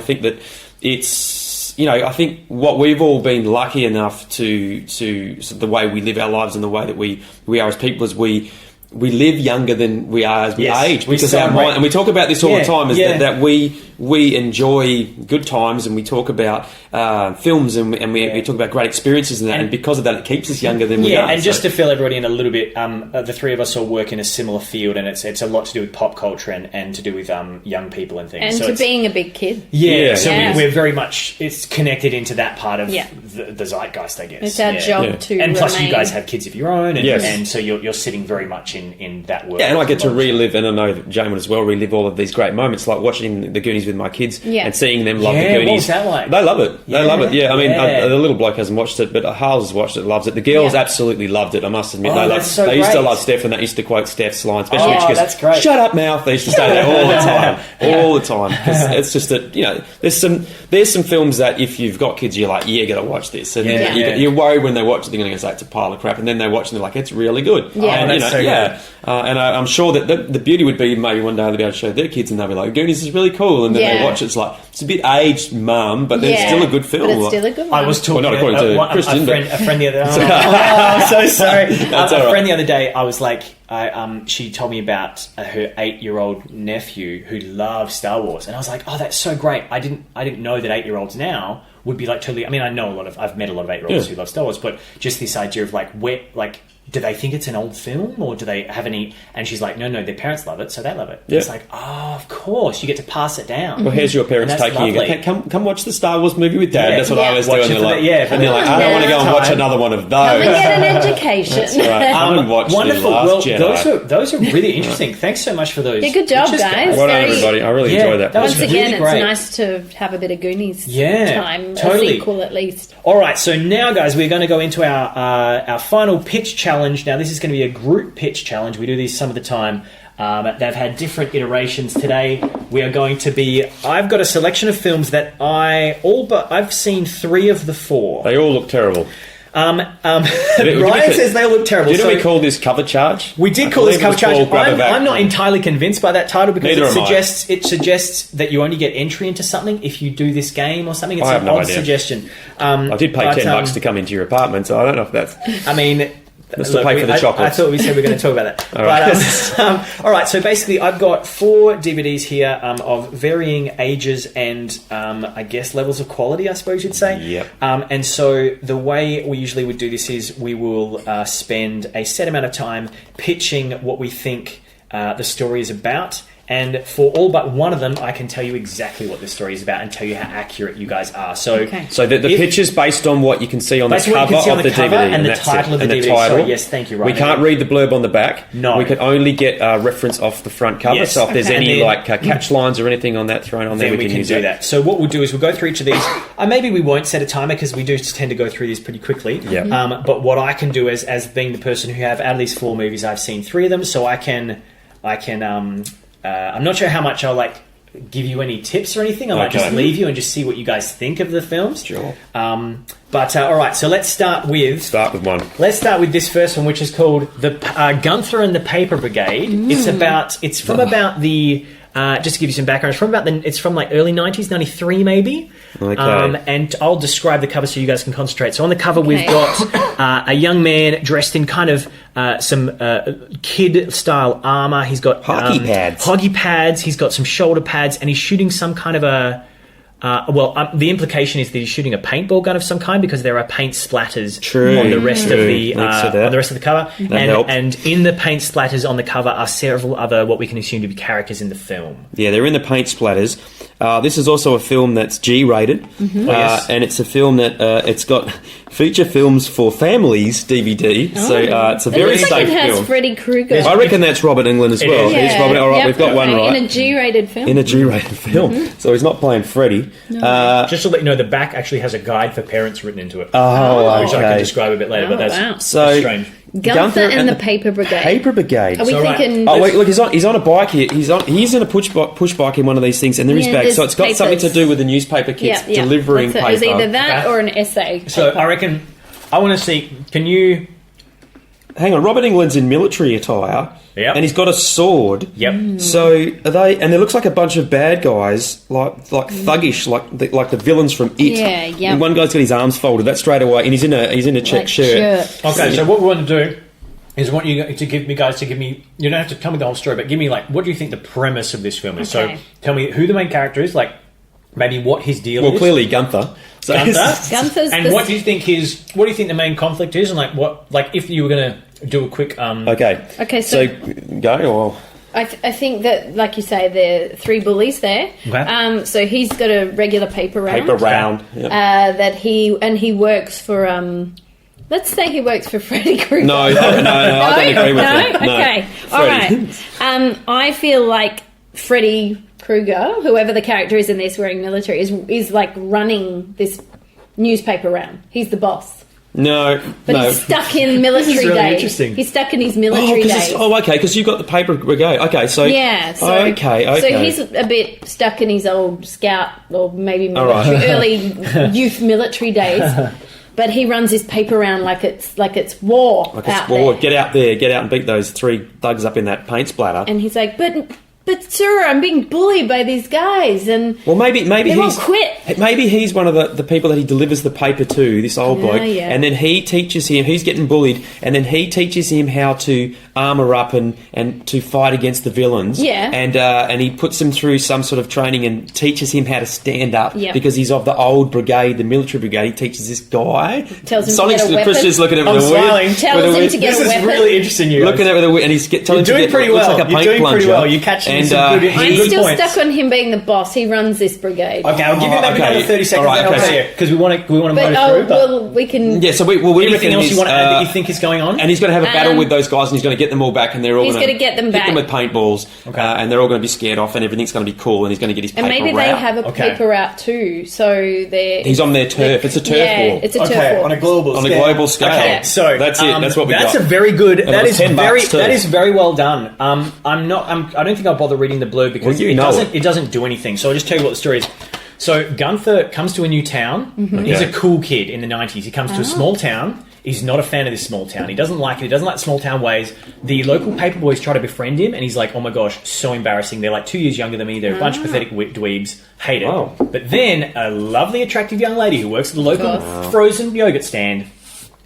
think that it's I think what we've all been lucky enough to the way we live our lives and the way that we are as people is we live younger than we are as we age, because our mind, and we talk about this all the time, is that we enjoy good times, and we talk about films, and we talk about great experiences and that, and because of that, it keeps us younger than we are.
And just to fill everybody in a little bit, the three of us all work in a similar field, and it's a lot to do with pop culture and to do with young people and things.
And so being a big kid.
We're very much, it's connected into that part of the zeitgeist, I guess.
It's our job to
and plus you guys have kids of your own, and so you're sitting very much in that world.
Yeah, and I get to relive, and I know that Jane would as well, relive all of these great moments, like watching the Goonies with my kids and seeing them love the Goonies.
What was that like?
They love it. They love it. Yeah, I mean, the little bloke hasn't watched it, but Hales has watched it, loves it. The girls absolutely loved it, I must admit. They used to love Steph, and they used to quote Steph's line, especially when she goes,
that's great.
"Shut up, mouth." They used to say that all the time. All the time. Because it's just that, there's some films that if you've got kids, you're like, you got to watch this. And you're worried when they watch it, they're going to say it's a pile of crap, and then they watch it and they're like, it's really good.
Yeah,
that. And I'm sure that the beauty would be maybe one day they'll be able to show their kids and they'll be like, Goonies is really cool. And then they watch it, it's like, it's a bit aged, mum, but then it's still a good film.
But it's still a good one.
I was talking
not according to Christian,
a friend the other day. I'm so sorry.
That's
A
all right.
friend the other day, I was like, she told me about her 8-year-old nephew who loves Star Wars, and I was like, oh, that's so great. I didn't know that 8-year-olds now would be like totally. I mean, I've met a lot of 8-year-olds who love Star Wars, but just this idea of like, where, like, do they think it's an old film, or do they have any? And she's like, no, their parents love it, so they love it.
Yeah.
It's like, oh, of course, you get to pass it down.
Well, here's your parents
And that's
taking you.
lovely.
Come watch the Star Wars movie with Dad.
Yeah.
That's what I always do.
Watch
And
it
they're
for
like,
and
they're like, I don't want to go and watch another one of those.
Come and get an education.
That's right. Come and watch
Wonderful.
The Last
Well,
Jedi.
those are really interesting. Thanks so much for those.
Yeah, good job,
pictures,
guys.
Well done,
Very-
everybody. I really enjoyed that.
that was
Once
really
again,
great.
it's nice to have a bit of Goonies time,
totally.
a sequel at least.
All right, so now, guys, we're going to go into our final pitch challenge. Now, this is going to be a group pitch challenge. We do these some of the time. They've had different iterations today. We are going to be... I've got a selection of films that I've seen 3 of the 4.
They all look terrible.
Ryan says they all look terrible.
Do you know
so
we call this cover charge?
we did call this cover charge.
I'm
I'm not entirely convinced by that title because
Neither
it
am I.
suggests that you only get entry into something if you do this game or something. It's
I have
an
no
odd
idea.
suggestion.
I did pay $10 to come into your apartment, so I don't know if that's...
I mean...
Let's still pay for the chocolates.
I thought we said we were going to talk about that. All right, so basically I've got 4 DVDs here of varying ages and I guess levels of quality, I suppose you'd say.
Yep.
And so the way we usually would do this is we will spend a set amount of time pitching what we think the story is about. And for all but one of them, I can tell you exactly what the story is about and tell you how accurate you guys are. So,
So the pitch is based on what you can see on the
based on what
cover
you can see on
of
the
the
cover
DVD.
and the
that's
title
it.
of the
And
DVD.
title.
Sorry, yes, thank you, Ryan.
We can't read the blurb on the back.
No.
We can only get reference off the front cover.
Yes.
So if there's
Okay.
any
And then-
catch lines or anything on that thrown on there,
then
we can use
do that. So what we'll do is we'll go through each of these. Maybe we won't set a timer because we do tend to go through these pretty quickly.
Yeah.
But what I can do is, as being the person who have out of these 4 movies, I've seen 3 of them, so I can. I'm not sure how much I'll give you any tips or anything. I might just leave you and just see what you guys think of the films.
Sure.
But all right, so let's start with.
Start with one.
Let's start with this first one, which is called the Gunther and the Paper Brigade. It's from about the. Just to give you some background, it's from like early 90s, 93 maybe.
Okay.
And I'll describe the cover so you guys can concentrate. So on the cover we've got a young man dressed in kind of some kid-style armour. He's got hockey pads. He's got some shoulder pads, and he's shooting some kind of a... the implication is that he's shooting a paintball gun of some kind because there are paint splatters on the rest of the cover, and in the paint splatters on the cover are several other what we can assume to be characters in the film.
Yeah, they're in the paint splatters. This is also a film that's G-rated, and it's a film that it's got feature films for families DVD. So it's a very safe
it has
film.
Freddy Krueger.
I reckon that's Robert Englund as well.
Yeah.
He's Robert. All right, we've got one right.
In a G-rated film.
In a G-rated film. So he's not playing Freddy.
Just to let you know, the back actually has a guide for parents written into it.
Which
I can describe a bit later, but that's strange.
Gunther and the Paper Brigade.
Paper Brigade.
Are we thinking?
Oh wait, look, he's on a bike here. He's in a push bike in one of these things, and there is bags. So it's got something to do with the newspaper kids delivering paper.
It was either that or an essay.
So I reckon I want to see. Can you?
Hang on, Robert Englund's in military attire, and he's got a sword.
Yep.
So are they? And there looks like a bunch of bad guys, like thuggish, like the villains from It.
Yeah, yeah.
And one guy's got his arms folded. That's straight away, and he's in a check shirt.
Okay, so what we want to do is I want you to give me. You don't have to tell me the whole story, but give me what do you think the premise of this film is?
Okay.
So tell me who the main character is, maybe what his deal is.
Well, clearly Gunther. So
Gunther's
and what do you think the main conflict is, and if you were going to do a quick
Okay,
so go or
I think that, like you say, there are 3 bullies there.
Okay.
So he's got a regular paper round.
Yep.
That he works for. Let's say he works for Freddy Krueger.
No, I don't agree with that. No.
Okay, all right. I feel like Freddy Krueger, whoever the character is in this wearing military, is running this newspaper round. He's the boss.
No,
but he's stuck in military
This is really
days.
interesting.
He's stuck in his military days.
Okay, because you've got the paper brigade. Okay, so okay.
So he's a bit stuck in his old scout or maybe early youth military days. But he runs his paper around like it's war out there.
Get out there, get out and beat those 3 thugs up in that paint splatter.
And he's like, but sir, I'm being bullied by these guys, and
well, maybe
they won't
he's
quit.
Maybe he's one of the people that he delivers the paper to, this old bloke, and then he teaches him. He's getting bullied, and then he teaches him how to armor up and to fight against the villains.
Yeah,
and he puts him through some sort of training and teaches him how to stand up because he's of the old brigade, the military brigade. He teaches this guy.
Tells him to get a weapon.
Christian's looking at him with a weird.
Tells him to get a weapon.
This is really interesting. You
looking at it with a and he's telling him to
doing pretty well. You're doing pretty well. You're catching some good.
I'm still stuck on him being the boss. He runs this brigade.
Okay, I'll give you maybe another 30 seconds.
Right,
then I'll tell you because we want to motor through.
Well, we can.
Yeah, so we
anything else you want to add that you think is going on?
And he's going to have a battle with those guys, and he's going to get them all back, and they're all
going to get them back.
Hit them with paintballs, and they're all going to be scared off, and everything's going to be cool, and he's going to get his paper
route. And maybe they have a paper route too, so
he's on their turf. It's a turf war.
It's a turf war
on a global scale.
Okay,
so
that's it. That's what we got.
That's a very good. That is very well done. I don't think I'll bother reading the blurb because it doesn't do anything. So I'll just tell you what the story is. So Gunther comes to a new town. Mm-hmm. He's a cool kid in the 90s. He comes to a small town. He's not a fan of this small town. He doesn't like it. He doesn't like small town ways. The local paper boys try to befriend him, and he's like, oh my gosh, so embarrassing. They're like 2 years younger than me. They're a bunch of pathetic dweebs. Hate it. Oh. But then a lovely, attractive young lady who works at the local frozen yogurt stand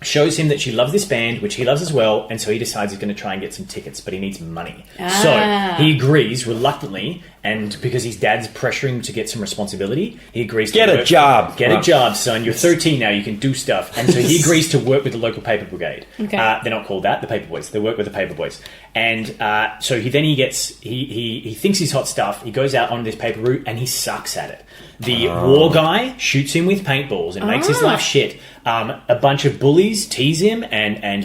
shows him that she loves this band, which he loves as well, and so he decides he's going to try and get some tickets, but he needs money. So he agrees reluctantly, and because his dad's pressuring him to get some responsibility, he agrees to
get a job.
Get a job, son. You're 13 now. You can do stuff. And so he agrees to work with the local paper brigade. Okay. They're not called that. The paper boys. They work with the paper boys. And so he thinks he's hot stuff. He goes out on this paper route, and he sucks at it. The war guy shoots him with paintballs and makes his life shit. A bunch of bullies tease him and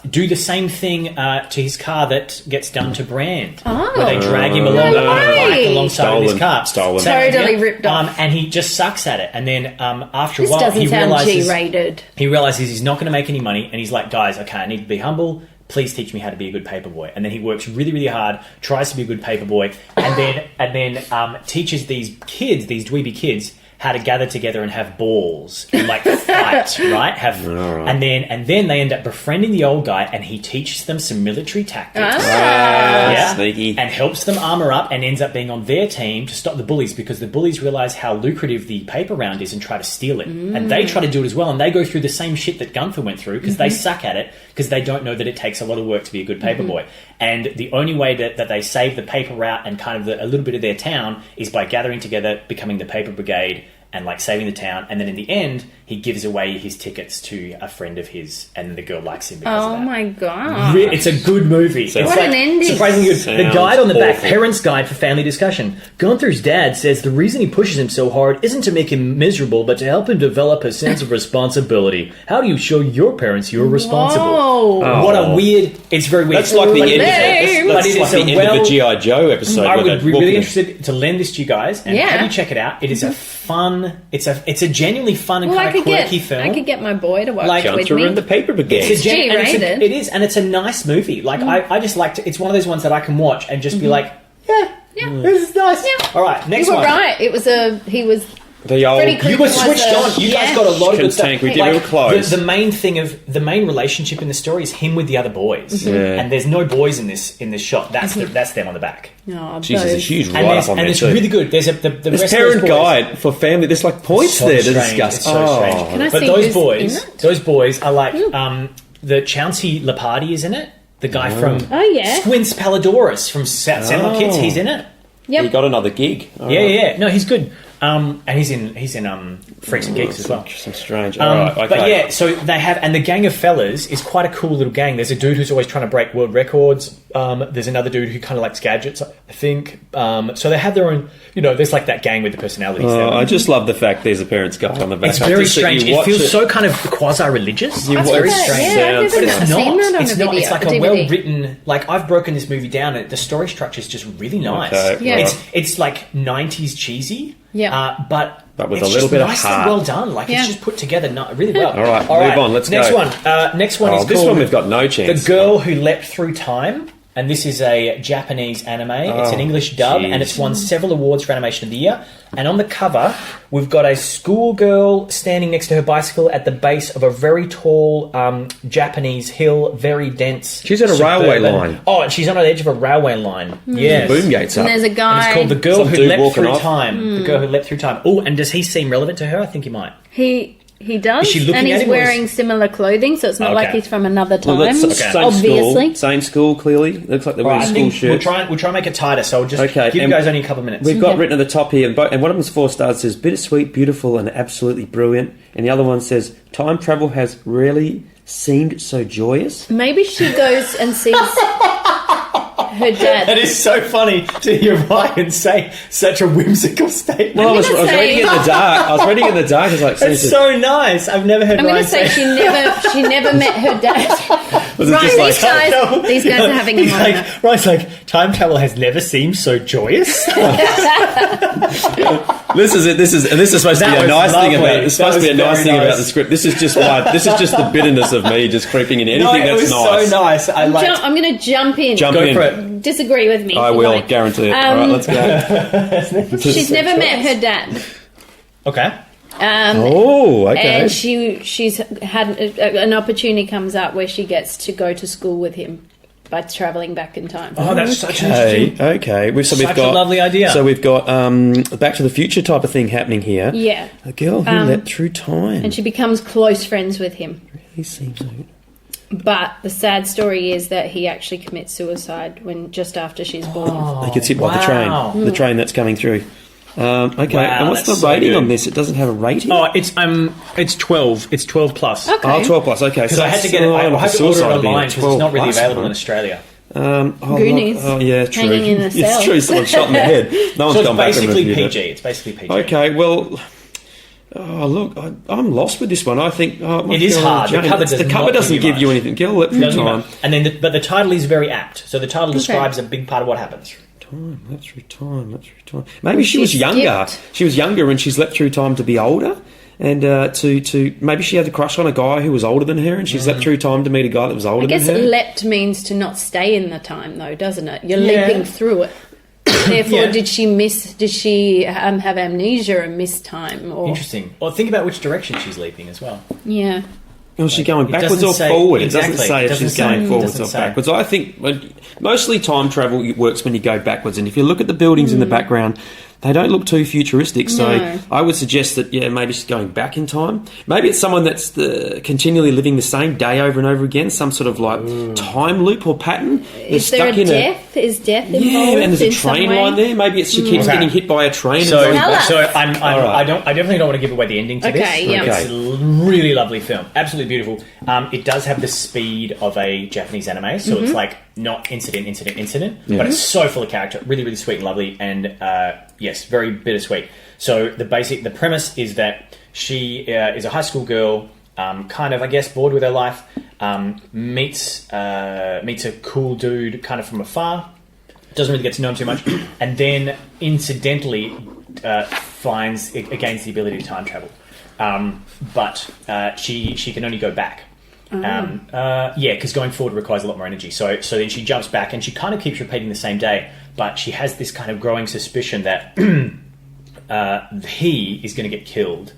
do the same thing to his car that gets done to Brand, where they drag him along the bike alongside of his car.
Stolen.
Totally ripped off.
And he just sucks at it. And then after
this
a while, he realizes
G-rated.
He realizes he's not going to make any money, and he's like, guys, okay, I need to be humble. Please teach me how to be a good paperboy. And then he works really, really hard, tries to be a good paperboy, and then teaches these kids, these dweeby kids, how to gather together and have balls and like fight, right? And then they end up befriending the old guy, and he teaches them some military tactics.
Sneaky.
And helps them armor up, and ends up being on their team to stop the bullies, because the bullies realize how lucrative the paper round is and try to steal it. And they try to do it as well, and they go through the same shit that Gunther went through, because they suck at it, because they don't know that it takes a lot of work to be a good paperboy. And the only way that they save the paper route and kind of a little bit of their town is by gathering together, becoming the paper brigade, and like saving the town. And then in the end, he gives away his tickets to a friend of his, and the girl likes him because of that.
Oh my god.
It's a good movie. It's
what an ending.
Surprisingly good. The guide on the back,
awful.
Parents' Guide for Family Discussion. Gunther's dad says the reason he pushes him so hard isn't to make him miserable, but to help him develop a sense of responsibility. How do you show your parents you're responsible?
Whoa.
What a weird... It's very weird.
That's like the end of the G.I. Joe episode.
I would be really interested to lend this to you guys and have you check it out. It is a fun... It's a genuinely fun and kind of quirky film.
I could get my boy to watch it with
Gunther
me.
and the Paper Brigade.
It's G-rated.
It is, and it's a nice movie. Like I just like to... It's one of those ones that I can watch and just be like, this is nice. Yeah. All right, next one.
You were right. It was he was...
The old,
you were switched on. You guys got a lot of good stuff.
We were close.
The main relationship in the story is him with the other boys, and there's no boys in this shot. That's them on the back.
Oh,
Jesus, there's a huge write-up on there.
And it's really good. There's the rest
parent
of those
guide for family. There's like points there to discuss.
It's so strange.
Can I
but
see
those boys are like the Chauncey Leopardi is in it. The guy from Squints Palladorus from Sandlot Kids. He's in it.
Yep.
He got another gig.
Yeah. No, he's good. And he's in Freaks and Geeks as well.
Some strange. All right, okay.
But yeah, so they have, and the gang of fellas is quite a cool little gang. There's a dude who's always trying to break world records. There's another dude who kind of likes gadgets, I think. So they have their own, there's like that gang with the personalities.
I just love the fact there's a parent's guide on the back.
It's very strange. It feels so kind of quasi-religious. It's very strange.
Yeah,
but it's not.
It's not.
It's like a well-written, like I've broken this movie down. The story structure is just really nice.
Okay, yeah.
It's like 90s cheesy.
Yeah,
but with
it's
a little bit of heart.
Well done. Like it's just put together really well.
All right, move on. Let's
go. Next one is
this one we've got no chance.
The Girl Who Leapt Through Time. and this is a Japanese anime. It's an English dub, and it's won several awards for animation of the year. And on the cover, we've got a schoolgirl standing next to her bicycle at the base of a very tall Japanese hill, very dense.
She's at a railway line.
Oh, and she's on the edge of a railway line. Yes.
Boom gates up.
And there's a guy.
And it's called The Girl
Some
Who
dude
Leapt
walking
Through
off.
Time. The Girl Who Leapt Through Time. Oh, and does he seem relevant to her? I think he might.
He does,
Is she looking
and
at
he's
him, or
wearing similar clothing, so it's not like he's from another time.
Well, that's
Obviously,
same school. Clearly, looks like they're wearing school shirts.
We'll try and make it tighter. So I'll just give you guys only a couple of minutes.
We've got written at the top here, and one of them's 4 stars says bittersweet, beautiful, and absolutely brilliant, and the other one says time travel has rarely seemed so joyous.
maybe she goes and sees her dad.
That is so funny to hear Ryan say such a whimsical statement.
Well, I was reading in the dark. I was like,
It's so nice. I've never heard
I'm going
Ryan
to say she never met her dad.
Was it
Right,
just
these guys are having a moment.
Ryan's like, time travel has never seemed so joyous.
This is it. This is supposed to be
That
a
was
nice thing
lovely.
about. It's supposed to be a
That was
nice
very
thing about
nice.
the script. This is just why. This is just the bitterness of me just creeping in anything
it was
that's nice.
so nice. I liked.
I'm going to jump in.
Jump
Go
in.
for it.
Disagree with me.
I
if you
will
like.
guarantee it. All right, let's go.
She's never met her dad.
Okay.
Okay.
And she's had an opportunity comes up where she gets to go to school with him by travelling back in time.
Oh, that's such an interesting.
Okay. We've
Such
got
a lovely idea.
So we've got Back to the Future type of thing happening here.
Yeah.
A girl who leapt through time.
And she becomes close friends with him.
He seems like...
But the sad story is that he actually commits suicide just after she's born.
He gets hit by the train that's coming through. Okay,
Wow,
and what's the
that's so
rating
good.
on this? It doesn't have a rating?
Oh, it's 12. It's 12 plus.
Okay.
Oh, 12 plus, okay.
Because
So
I had to get it. I had to order it online because it's not really
12 plus,
available
huh?
in Australia.
Goonies.
Oh, yeah, true.
Hanging in a cell.
It's true, someone shot in the head. No one's
So it's
gone back and
basically
reviewed
PG.
it.
It's basically PG.
Okay, well... Oh, look, I'm lost with this one. I think...
It is hard. The cover
doesn't give you anything. Girl, leapt through time.
And then, but the title is very apt. So the title describes a big part of what happens.
Leapt through time. Maybe she was younger. She was younger and she's leapt through time to be older. And to maybe she had a crush on a guy who was older than her, and she's leapt through time to meet a guy that was older
I guess
than her.
leapt means to not stay in the time, though, doesn't it? You're leaping through it. Therefore, did she have amnesia and miss time? Or...
Interesting. Well, think about which direction she's leaping as well.
Yeah.
Is she going backwards
doesn't
or
say-
forward?
exactly.
It doesn't say
It
if
doesn't
she's
say.
going
It
forwards
doesn't
or
say.
backwards. I think mostly time travel works when you go backwards. And if you look at the buildings in the background, they don't look too futuristic. So
No.
I would suggest that, maybe she's going back in time. Maybe it's someone that's continually living the same day over and over again, some sort of like time loop or pattern.
Is there a death? Is death involved?
Yeah, and there's a
in some
train
way?
line there. Maybe she keeps
Okay.
getting hit by a train.
So,
and going back.
Tell us.
I definitely don't want to give away the ending to this.
Okay, yeah.
Okay.
It's a really lovely film, absolutely beautiful. It does have the speed of a Japanese anime, so it's like not incident, but it's so full of character, really, really sweet and lovely, and yes, very bittersweet. So the premise is that she is a high school girl, kind of, I guess, bored with her life, meets a cool dude kind of from afar. Doesn't really get to know him too much, and then incidentally gains the ability to time travel, but she can only go back. Because going forward requires a lot more energy. So then she jumps back, and she kind of keeps repeating the same day, but she has this kind of growing suspicion that he is going to get killed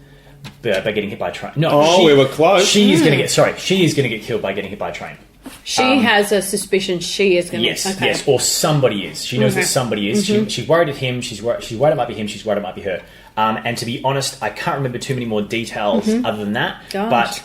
by getting hit by a train. No,
we were close.
She is going to get killed by getting hit by a train.
She has a suspicion she is going to...
Yes, or somebody is. She knows that somebody is. She's worried at him. She's worried it might be him. She's worried it might be her. And to be honest, I can't remember too many more details other than that.
Gosh.
But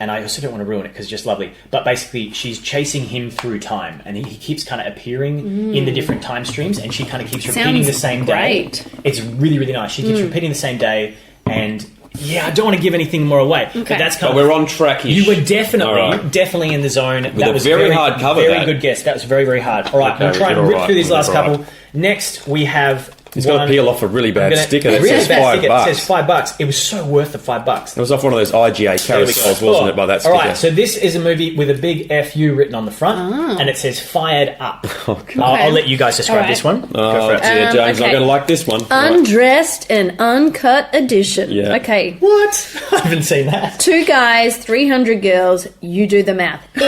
and I also don't want to ruin it because it's just lovely. But basically, she's chasing him through time, and he keeps kind of appearing in the different time streams, and she kind of keeps repeating the same
great.
day. It's really, really nice. She keeps repeating the same day, and I don't want to give anything more away. But that's kind
But we're on track.
You were definitely,
All right.
definitely in the zone.
With a very hard cover,
Very
that.
good guess. That was very, very hard. All right,
Okay,
we'll try
we
and
did
rip
all
through these
right.
last
We did all
couple. Next, we have
He's got to peel off a really bad sticker that says $5.
It says $5. It was so worth the $5.
It was off one of those IGA carousels, wasn't it, by that sticker?
All right, so this is a movie with a big FU written on the front, and it says fired up.
Oh, God.
I'll let you guys describe this one.
Oh, dear, James, I'm going to like this one.
Undressed and uncut edition.
Yeah.
Okay.
What? I haven't seen that.
2 guys, 300 girls. You do the math. Ew.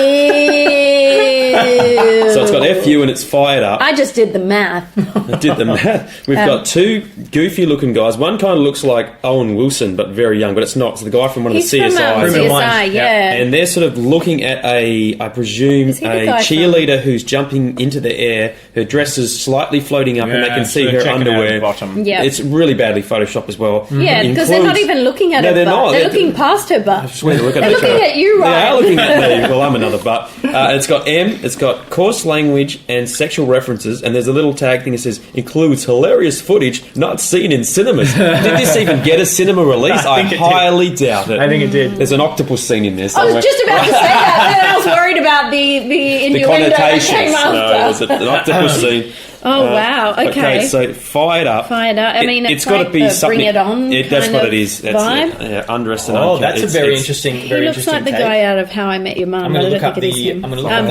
So it's got FU and it's fired up.
I just did the math.
I did the math. We've got 2 goofy-looking guys. One kind of looks like Owen Wilson, but very young, but it's not. It's the guy from one of the CSIs.
From CSI, yeah.
And they're sort of looking at I presume, a cheerleader who's jumping into the air. Her dress is slightly floating up, and they can see her underwear.
Yeah.
It's really badly photoshopped as well.
Yeah, because they're not even looking at her butt.
Not.
They're looking past her butt.
They're looking
at you, right?
They are looking at me. Well, I'm another butt. It's got it's got coarse language and sexual references, and there's a little tag thing that says, includes hilarious footage not seen in cinemas. Did this even get a cinema release? I highly doubt it.
I think it did.
There's an octopus scene in this.
I was just about to say that, and I was worried about the innuendo that came after.
No, there's an octopus scene.
Oh, wow. Okay.
So fired up.
Fired up. I mean,
it's got to be something.
Bring it on.
That's what it is. That's
vibe.
it. Yeah, undressed and
uncut. That's a very interesting.
He looks like the guy out of How I Met Your Mum.
I'm going to look up the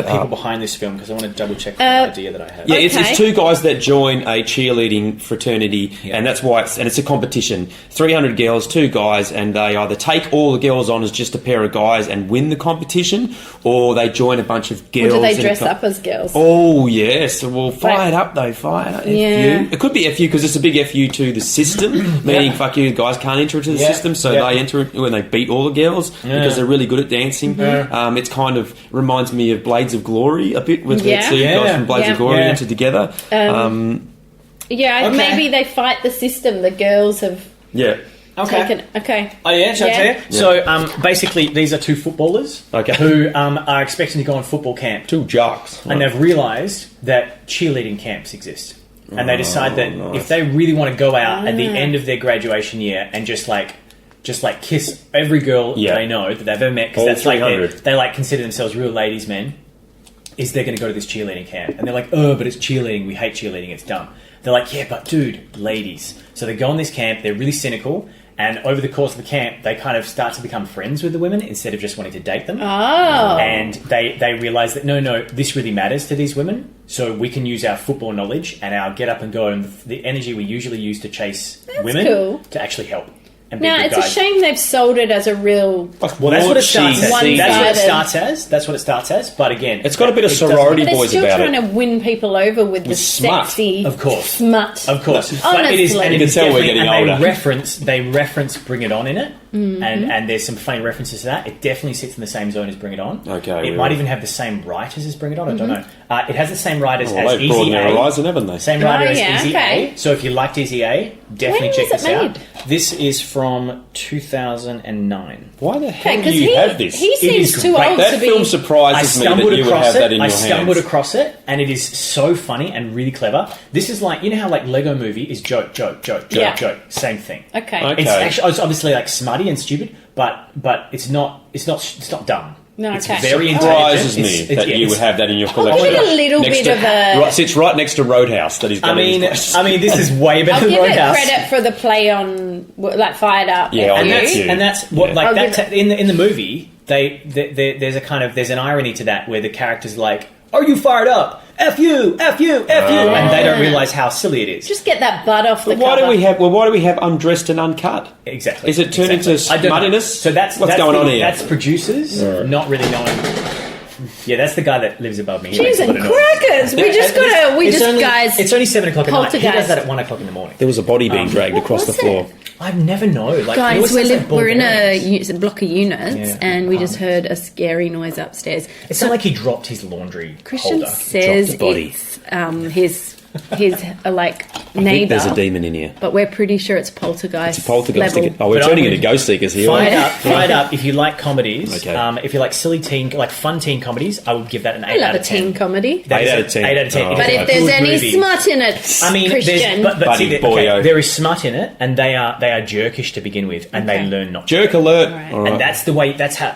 people behind this film because I want to double check the idea that I have.
Yeah, it's 2 guys that join a cheerleading fraternity, and that's why it's a competition. 300 girls, 2 guys, and they either take all the girls on as just a pair of guys and win the competition, or they join a bunch of girls.
Or do they dress up as girls?
Oh yes. Well, fired up though. Fired up.
Yeah.
FU. It could be FU because it's a big FU to the system, meaning fuck you, guys can't enter into the system, so they enter it when they beat all the girls because they're really good at dancing. It's kind of reminds me of Blades of Glory a bit with the 2 guys from Blades of Glory enter together.
Maybe they fight the system. The girls have taken. Okay.
Oh yeah, shall I tell you? So basically, these are 2 footballers who are expecting to go on football camp.
2 jocks,
and they've realised that cheerleading camps exist. And they decide that if they really want to go out at the end of their graduation year and just kiss every girl they know that they've ever met, because that's like they consider themselves real ladies' men, is they're going to go to this cheerleading camp. And they're like, oh, but it's cheerleading, we hate cheerleading, it's dumb. They're like, yeah, but dude, ladies. So they go on this camp, they're really cynical, and over the course of the camp, they kind of start to become friends with the women instead of just wanting to date them.
Oh.
And they realise that, no, this really matters to these women, so we can use our football knowledge and our get up and go and the energy we usually use to chase women to actually help.
Now, it's a shame they've sold it as a real...
Well, that's what it starts as. That's what it starts as. But again...
It's got a bit of sorority boys about it.
But they're still trying to win people over with the sexy...
Of course.
Smut.
Of course.
Honestly.
It is, and
you can tell we're getting older.
They reference Bring It On in it. And there's some funny references to that. It definitely sits in the same zone as Bring It On.
Okay.
It might even have the same writers as Bring It On. I don't know. It has the same writers as
Easy
broadened
A.
Their
horizon, haven't they?
Same writer as Easy A. So if you liked Easy A, definitely check this out. This is from 2009.
Why the hell do you have this?
He seems too old
that
to be...
film surprises me that you would have that in your hands.
I stumbled across it, and it is so funny and really clever. This is like, you know how like Lego Movie is joke. Same thing.
Okay.
It's obviously like smutty and stupid, but it's not dumb.
No,
it's
okay.
very
It
intelligent.
surprises me that you would have that in your collection.
I'll give it a little bit of a...
Sits right next to Roadhouse. That he's got
this is way better than Roadhouse.
I'll give it credit for the play on, like, Fired Up.
Yeah,
and that's what in the movie. There's an irony to that where the character's like, "Are you fired up? F you, F you, F you," and they don't realise how silly it is.
Just get that butt off the cover.
Why do we have undressed and uncut?
Exactly.
Is it turned into smuttiness?
So that's
going on here.
That's producers not really knowing. Yeah, that's the guy that lives above me.
Cheese and crackers.
It's only 7 o'clock at night. He does that at 1 o'clock in the morning.
There was a body being dragged across the floor.
I never know. Like,
guys, we're in a block of units, and we just heard a scary noise upstairs.
It's not like he dropped his laundry
Christian
holder.
says it's his like neighbour.
I think there's a demon in here,
but we're pretty sure it's poltergeist.
It's poltergeist.
Level.
We're turning into ghost seekers here.
Fired up. If you like comedies, if you like silly fun teen comedies, I would give that an 8 out of 10.
I love a teen comedy.
8 out of 10.
8 out of 10.
But if there's any smut in it,
I mean,
Christian.
there is smut in it, and they are jerkish to begin with, and they learn not.
Jerk alert!
And that's the way. That's how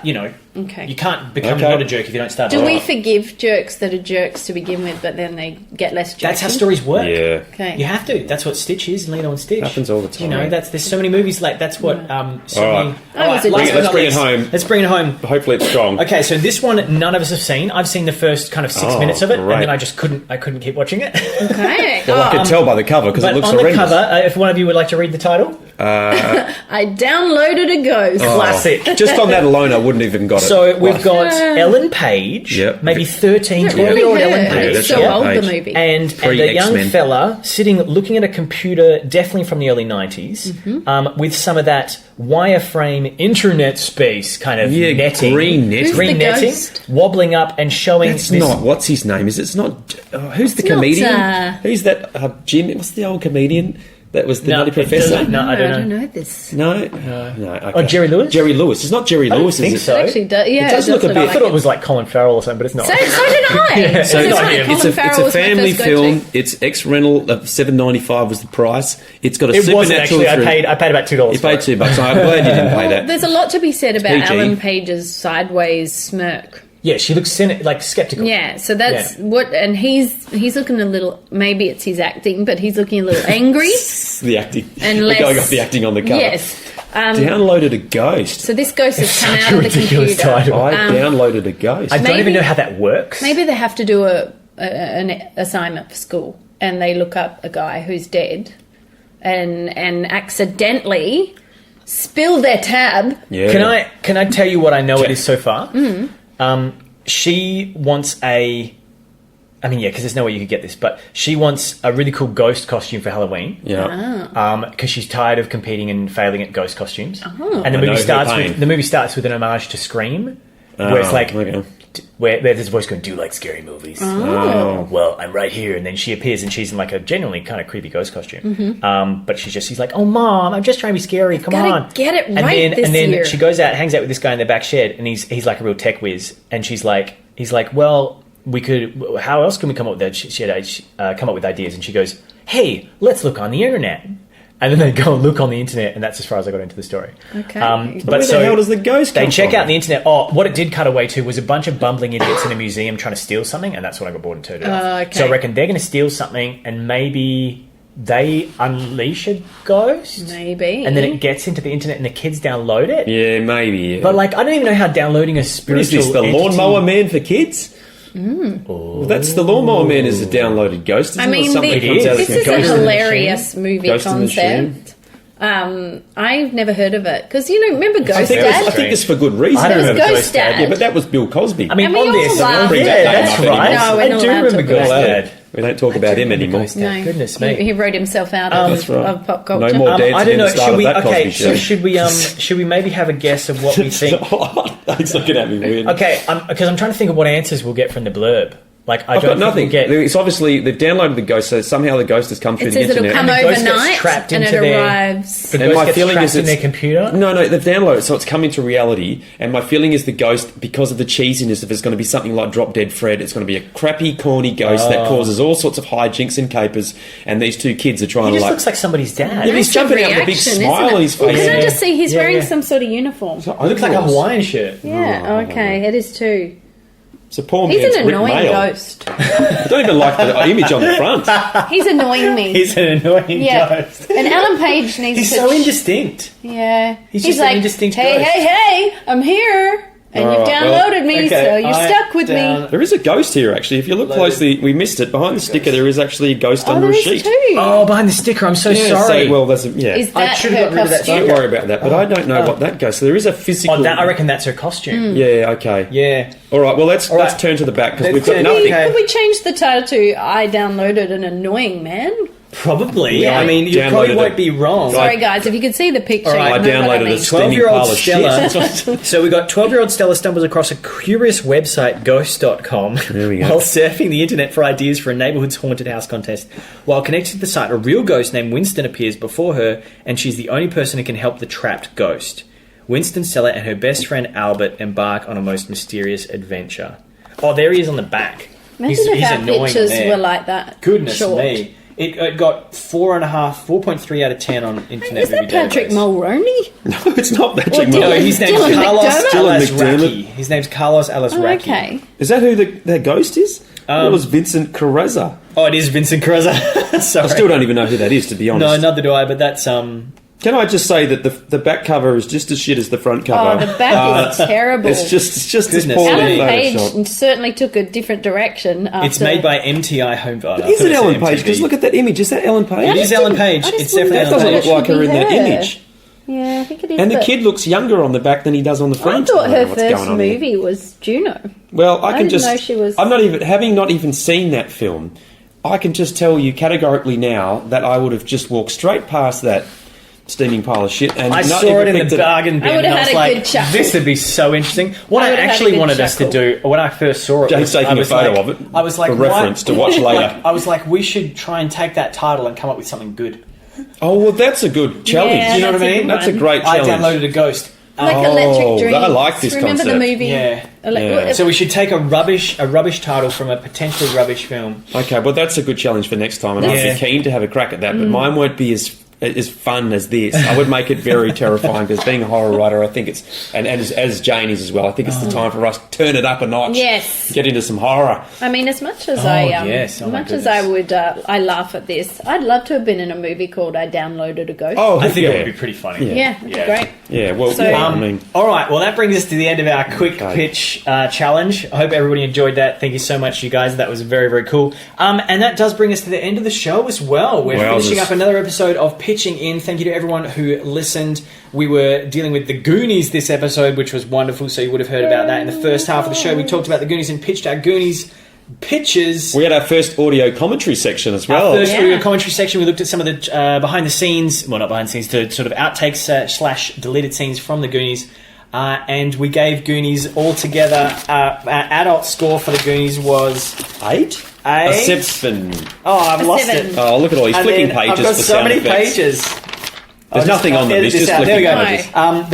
Okay.
You can't become not a jerk if you don't start.
Do we forgive jerks that are jerks to begin with, but then they get less jerky?
That's how stories work.
Yeah.
Okay.
You have to. That's what Stitch is, Lilo and Stitch.
Happens all the time.
You know, there's so many movies like that's what. So
All
many.
right.
was a
last
jerk.
but
Let's
not
bring it
least,
home.
Let's bring it home.
Hopefully it's strong.
Okay, so this one none of us have seen. I've seen the first kind of 6 minutes of it,
great.
and then I just couldn't keep watching it.
Okay.
Well, I could tell by the cover because it
But
looks
on
horrendous.
the cover, if one of you would like to read the title,
I downloaded a ghost.
classic.
Just on that alone, I wouldn't even got it.
So we've got
Yeah.
Ellen Page,
Yep.
maybe 13,
Is it really
12-year-old
her?
Ellen
Yeah,
Page.
It's
that's
so
Ellen
old, the
Page.
movie.
And a young
Pre-X-Men.
fella sitting, looking at a computer, definitely from the early 90s, with some of that wireframe internet space kind of
Yeah,
netting.
green netting.
Who's
Green
the
netting,
ghost?
wobbling up and showing
It's
this.
not. What's his name? Is it? It's not. Who's the
It's not,
comedian? Who's that? Jim. What's the old comedian that was the
No,
Nutty
it
Professor?
doesn't- no, I don't know.
know this.
No. Okay.
Oh, Jerry Lewis?
Jerry Lewis. It's not Jerry
I don't
Lewis.
think
is it?
so.
It actually does. Yeah,
It does look a bit-
I thought it was like Colin Farrell or something, but it's not.
So did I.
So
It's
it's,
right,
it's
Colin Farrell
a
was my
family
first
film.
go-to.
It's ex-rental of $7.95 was the price. It's got a
It wasn't
supernatural.
actually. I paid about $2.
You paid $2. I'm glad you didn't pay that.
There's a lot to be said about
PG.
Ellen Page's sideways smirk.
Yeah, she looks like skeptical.
Yeah, so that's
Yeah.
what, and he's looking a little. Maybe it's his acting, but he's looking a little angry
The acting.
and
The
less.
guy got the acting on the cover.
Yes.
Downloaded a ghost.
So this ghost has come
Such
out
a
of the
ridiculous
computer.
title.
I downloaded a ghost.
I don't
Maybe-
even know how that works.
Maybe they have to do an assignment for school, and they look up a guy who's dead, and accidentally spill their tab.
Yeah.
Can I tell you what I know it is so far?
Mm-hmm.
She wants a. I mean, yeah, because there's no way you could get this, but she wants a really cool ghost costume for Halloween.
Yeah.
Because she's tired of competing and failing at ghost costumes. And the
I know
movie
her
starts
pain.
with an homage to Scream, where it's like
okay.
where there's a voice going, "Do you like scary movies?"
Oh.
Well, I'm right here, and then she appears, and she's in like a genuinely kind of creepy ghost costume.
Mm-hmm.
But she's like, "Oh, Mom, I'm just trying to be scary. Come
Gotta
on,
get it
and
right
then,
this year."
she goes out, hangs out with this guy in the back shed, and he's like a real tech whiz, and he's like, "Well, we could. How else can we come up with that?" She had come up with ideas, and she goes, "Hey, let's look on the internet." And then they go and look on the internet, and that's as far as I got into the story.
Okay.
But where the hell does the ghost come
They check
from?
out the internet. Oh, what it did cut away to was a bunch of bumbling idiots in a museum trying to steal something, and that's what I got bored and turned it off.
Okay.
So I reckon they're going to steal something, and maybe they unleash a ghost.
Maybe.
And then it gets into the internet, and the kids download it.
Yeah, maybe. Yeah.
But like, I don't even know how downloading a
What is
spiritual
this, the
entity-
Lawnmower Man for kids? Well, that's the Lawnmower Man is a downloaded ghost. Isn't
I mean,
it? Something
it
comes
is.
out of
this
the
is a
Ghost in the
hilarious movie
Ghost in the Machine.
concept. I've never heard of it because remember Ghost
I think
Dad?
it's for good reason.
I don't
It was
remember
Ghost Dad.
Yeah, but that was Bill Cosby.
I mean,
And we
on
all
this,
laugh.
Bring that
yeah,
name
that's
up anymore.
right.
No, we're
I
not
do
allowed to
remember
bring
Ghost
Well,
Dad.
we don't talk about him anymore.
Ghost Dad.
No.
Goodness me.
He wrote himself out
That's right.
of pop culture.
No more dancing
I don't
in
know.
the start
Should
of
we?
that
Okay,
Cosby
so
show.
should we maybe have a guess of what we think?
He's looking at me weird.
Okay, because I'm trying to think of what answers we'll get from the blurb. Like, I
I've
don't
got
think
nothing.
we'll get.
It's obviously they've downloaded the ghost, so somehow the ghost has come through
It
the
says it'll
internet.
come
And the ghost gets
overnight
trapped
and it
into their-
arrives.
The
And
ghost
my
gets
feeling
trapped
is
in
it's-
their computer.
No, they've downloaded it, so it's come into reality. And my feeling is the ghost, because of the cheesiness, if it's going to be something like Drop Dead Fred, it's going to be a crappy, corny ghost that causes all sorts of hijinks and capers. And these two kids are trying
He
to
just
like.
looks like somebody's dad.
Yeah, but he's
That's
jumping
a
out with a big
reaction,
smile
isn't
on
it?
his
Well,
face.
can I just see he's
Yeah,
wearing
yeah.
some sort of uniform?
It looks like a Hawaiian shirt.
Yeah, okay, it is too.
It's a poor
He's
man's
an
Rick
annoying
Mail.
ghost.
I don't even like the image on the front.
He's annoying me.
He's an annoying
Yeah,
ghost.
and Alan Page needs
He's
to.
so indistinct.
Yeah,
He's just an
like,
indistinct
hey,
ghost.
hey, I'm here, and
All
you've
right,
downloaded me,
okay,
so you're
I
stuck with me.
down-
There is a ghost here, actually. If you look
Loaded.
closely, we missed it. Behind the sticker, there is actually a ghost
Oh,
under
there
a
is
sheet.
too.
Oh, behind the sticker. I'm so
Yeah,
sorry.
So, well, that's yeah.
Is
I
that
should've
her
got rid of that
costume?
Don't worry about that. But I don't know what that goes. So there is a physical.
Oh, I reckon that's her costume.
Yeah. Okay.
Yeah.
All right. Well, let's
right.
turn to the back because
Let's
we've got
turn-
nothing.
Okay.
Could we change the title to "I downloaded an annoying man"?
Probably.
Yeah.
I mean, you
Downloaded
probably
it.
won't be wrong.
Sorry, guys, if you could see the picture,
All right,
you know
I
what
downloaded
I mean.
a steamy
12-year-old
pile of
Stella. So we got 12-year-old Stella stumbles across a curious website, ghost.com,
There we go.
while surfing the internet for ideas for a neighbourhood's haunted house contest. While connected to the site, a real ghost named Winston appears before her, and she's the only person who can help the trapped ghost. Winston, Stella, and her best friend Albert embark on a most mysterious adventure. Oh, there he is on the back.
Imagine if our
annoying
pictures
there.
were like that.
Goodness
short.
me. It got 4.3 out of 10 on Internet
Is
Movie
that Patrick
Database.
Mulroney?
No, it's not Patrick
Or
No,
Mulroney.
his name's
Dylan
Carlos
McDermott?
Dylan
Alasraki. His name's Carlos Alasraki.
Okay.
Is that who the ghost is? It was Vincent Carrezza.
Oh, it is Vincent Carrezza. Sorry.
I still don't even know who that is, to be
No,
honest.
neither do I. But that's
Can I just say that the back cover is just as shit as the front cover?
Oh, the back is terrible.
It's just as
Goodness.
poorly
Alan Page
photoshopped.
certainly took a different direction. After...
It's made by MTI Home Video.
Is it Ellen Page? Because look at that image. Is that Ellen Page?
It is Ellen Page.
I just
It's definitely
That
wondered
Ellen
doesn't
Page.
look like her in that
Her.
image.
Yeah, I think it is.
And the
but
kid looks younger on the back than he does on the
I
front.
thought
don't know
her
what's
first
going on here.
movie was Juno.
Well, I can
didn't
just.
know she was-
I'm not even having not even seen that film. I can just tell you categorically now that I would have just walked straight past that steaming pile of shit and
I
not
saw
even
it in
picked
the bargain bin
I
and
would've
I was
had a
like,
good chuckle.
this would be so interesting. What
I
I
would've had a
actually
good
wanted us to
chuckle.
do, when I first saw it,
James
was,
taking
I
a
was
photo
like,
of it
I was like,
for
why-
reference to watch later.
I was like, we should try and take that title and come up with something good.
Oh, well, that's a good challenge.
Yeah,
You know what I
that's a
mean?
good
That's a
one.
great
I
challenge.
downloaded a ghost.
Like
Oh,
Electric Dreams.
I like this
Remember
concept.
the movie?
Yeah.
Yeah.
So we should take a rubbish title from a potentially rubbish film.
Okay, well, that's a good challenge for next time, and I'd
Yeah.
be keen to have a crack at that. But mine won't be as fun as this. I would make it very terrifying because being a horror writer, I think it's and as Jane is as well. I think it's the time for us to turn it up a notch.
Yes.
Get into some horror.
I mean, as much as
yes. Oh,
as
my
much as I
goodness.
would, I laugh at this. I'd love to have been in a movie called "I Downloaded a Ghost."
Oh,
I think
yeah.
it would be pretty funny.
yeah, that'd be great.
Yeah, well,
So-
yeah, I mean,
All right, well, that brings us to the end of our quick
Okay.
pitch challenge. I hope everybody enjoyed that. Thank you so much, you guys. That was very, very cool. And that does bring us to the end of the show as well. We're
Wowzers.
finishing up another episode of Pitching In. Thank you to everyone who listened. We were dealing with the Goonies this episode, which was wonderful, so you would have heard about that in the first half of the show. We talked about the Goonies and pitched our Goonies pitches.
we had our first audio commentary section as
Our
well.
first
Yeah.
audio commentary section, we looked at some of the behind the scenes, well, not behind the scenes, the sort of outtakes / deleted scenes from the Goonies. And we gave Goonies altogether, our adult score for the Goonies was
8?
8.
A 7.
Oh, I've lost
7.
it.
Oh, look at all these
And
flicking
then
pages
I've got
for
so
sound
many
effects.
pages.
There's nothing on them.
Edit
It's
this
just
out. There we
flicking
go.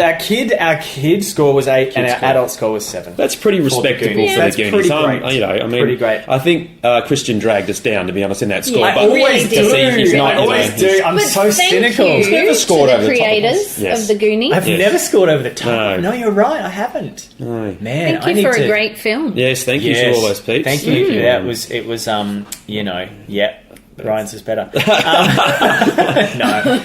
pages.
Our kid score was 8, and our
score.
adult score was 7.
That's pretty respectable
Goonies.
for
That's
the Goonies.
pretty great.
You know, I mean,
Pretty great.
I think Christian dragged us down, to be honest, in that score.
Yeah,
but
I always
because
do.
he's not,
I always
you know,
do. I'm
But
so
thank
cynical.
you
never scored
to
over
the
the top of us.
creators
Yes.
of the Goonies.
I've
Yes.
never scored over the top.
No.
No, you're right. I haven't.
No.
Man, I
Thank
need
you for
to.
a great film.
Yes, thank you
Yes.
to all those peeps.
Thank you. Yeah, it was you know, yeah. Ryan's is better. No,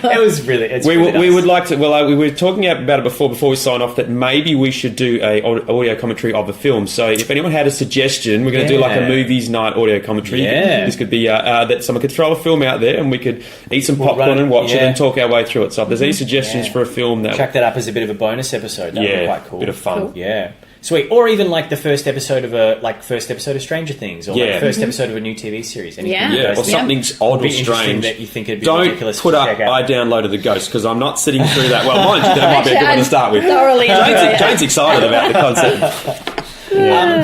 it was really. It's
We,
really
we
nice.
would like to. Well, we were talking about it before we sign off that maybe we should do a audio commentary of the film. So if anyone had a suggestion, we're going to do like a
Yeah.
movies night audio commentary.
Yeah.
This could be that someone could throw a film out there and we could eat some popcorn
run it,
and watch it
yeah.
and talk our way through it. So if there's any suggestions
Yeah.
for a film that
Chuck that up as a bit of a bonus episode. That would be quite cool.
bit of fun.
Cool.
Yeah. Sweet. Or even like the first episode of Stranger Things, or like
Yeah.
the first episode of a new TV series. Anything
Yeah.
you
Yeah,
guys
or
think
something's
would
odd
be
or
interesting
strange.
that you think it'd be
Don't
ridiculous
put
to
up,
check out.
I downloaded the Ghost, because I'm not sitting through that. Well, mind you, that might be a good one to start with.
Thoroughly enjoyed it.
Jane's excited about the concept.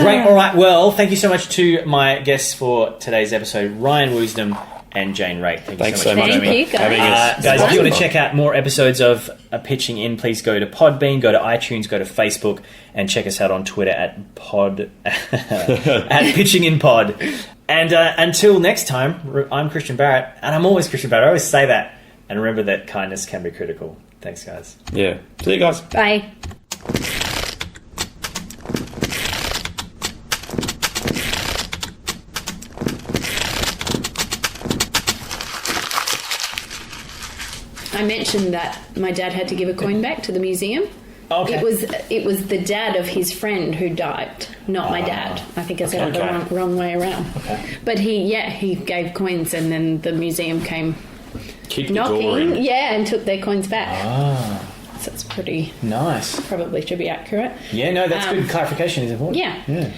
Great. All right. Well, thank you so much to my guests for today's episode, Ryan Woosnam and Jane Wright.
Thanks
so
so
much
much
for
Thank
joining me.
you, guys.
having us.
Guys, if you want to
Wonderful.
check out more episodes of Pitching In, please go to Podbean, go to iTunes, go to Facebook, and check us out on Twitter at at Pitching In Pod. And until next time, I'm Christian Barrett, and I'm always Christian Barrett. I always say that. And remember that kindness can be critical. Thanks, guys.
Yeah. See you guys.
Bye. I mentioned that my dad had to give a coin back to the museum.
Okay.
It was the dad of his friend who died, not my dad. I think I said it
Okay.
the wrong way around.
Okay.
But he gave coins, and then the museum came
Keep the door
knocking,
in.
and took their coins back.
Ah,
So it's pretty,
nice.
probably should be accurate.
Yeah, no, that's good clarification. Is important.
Yeah.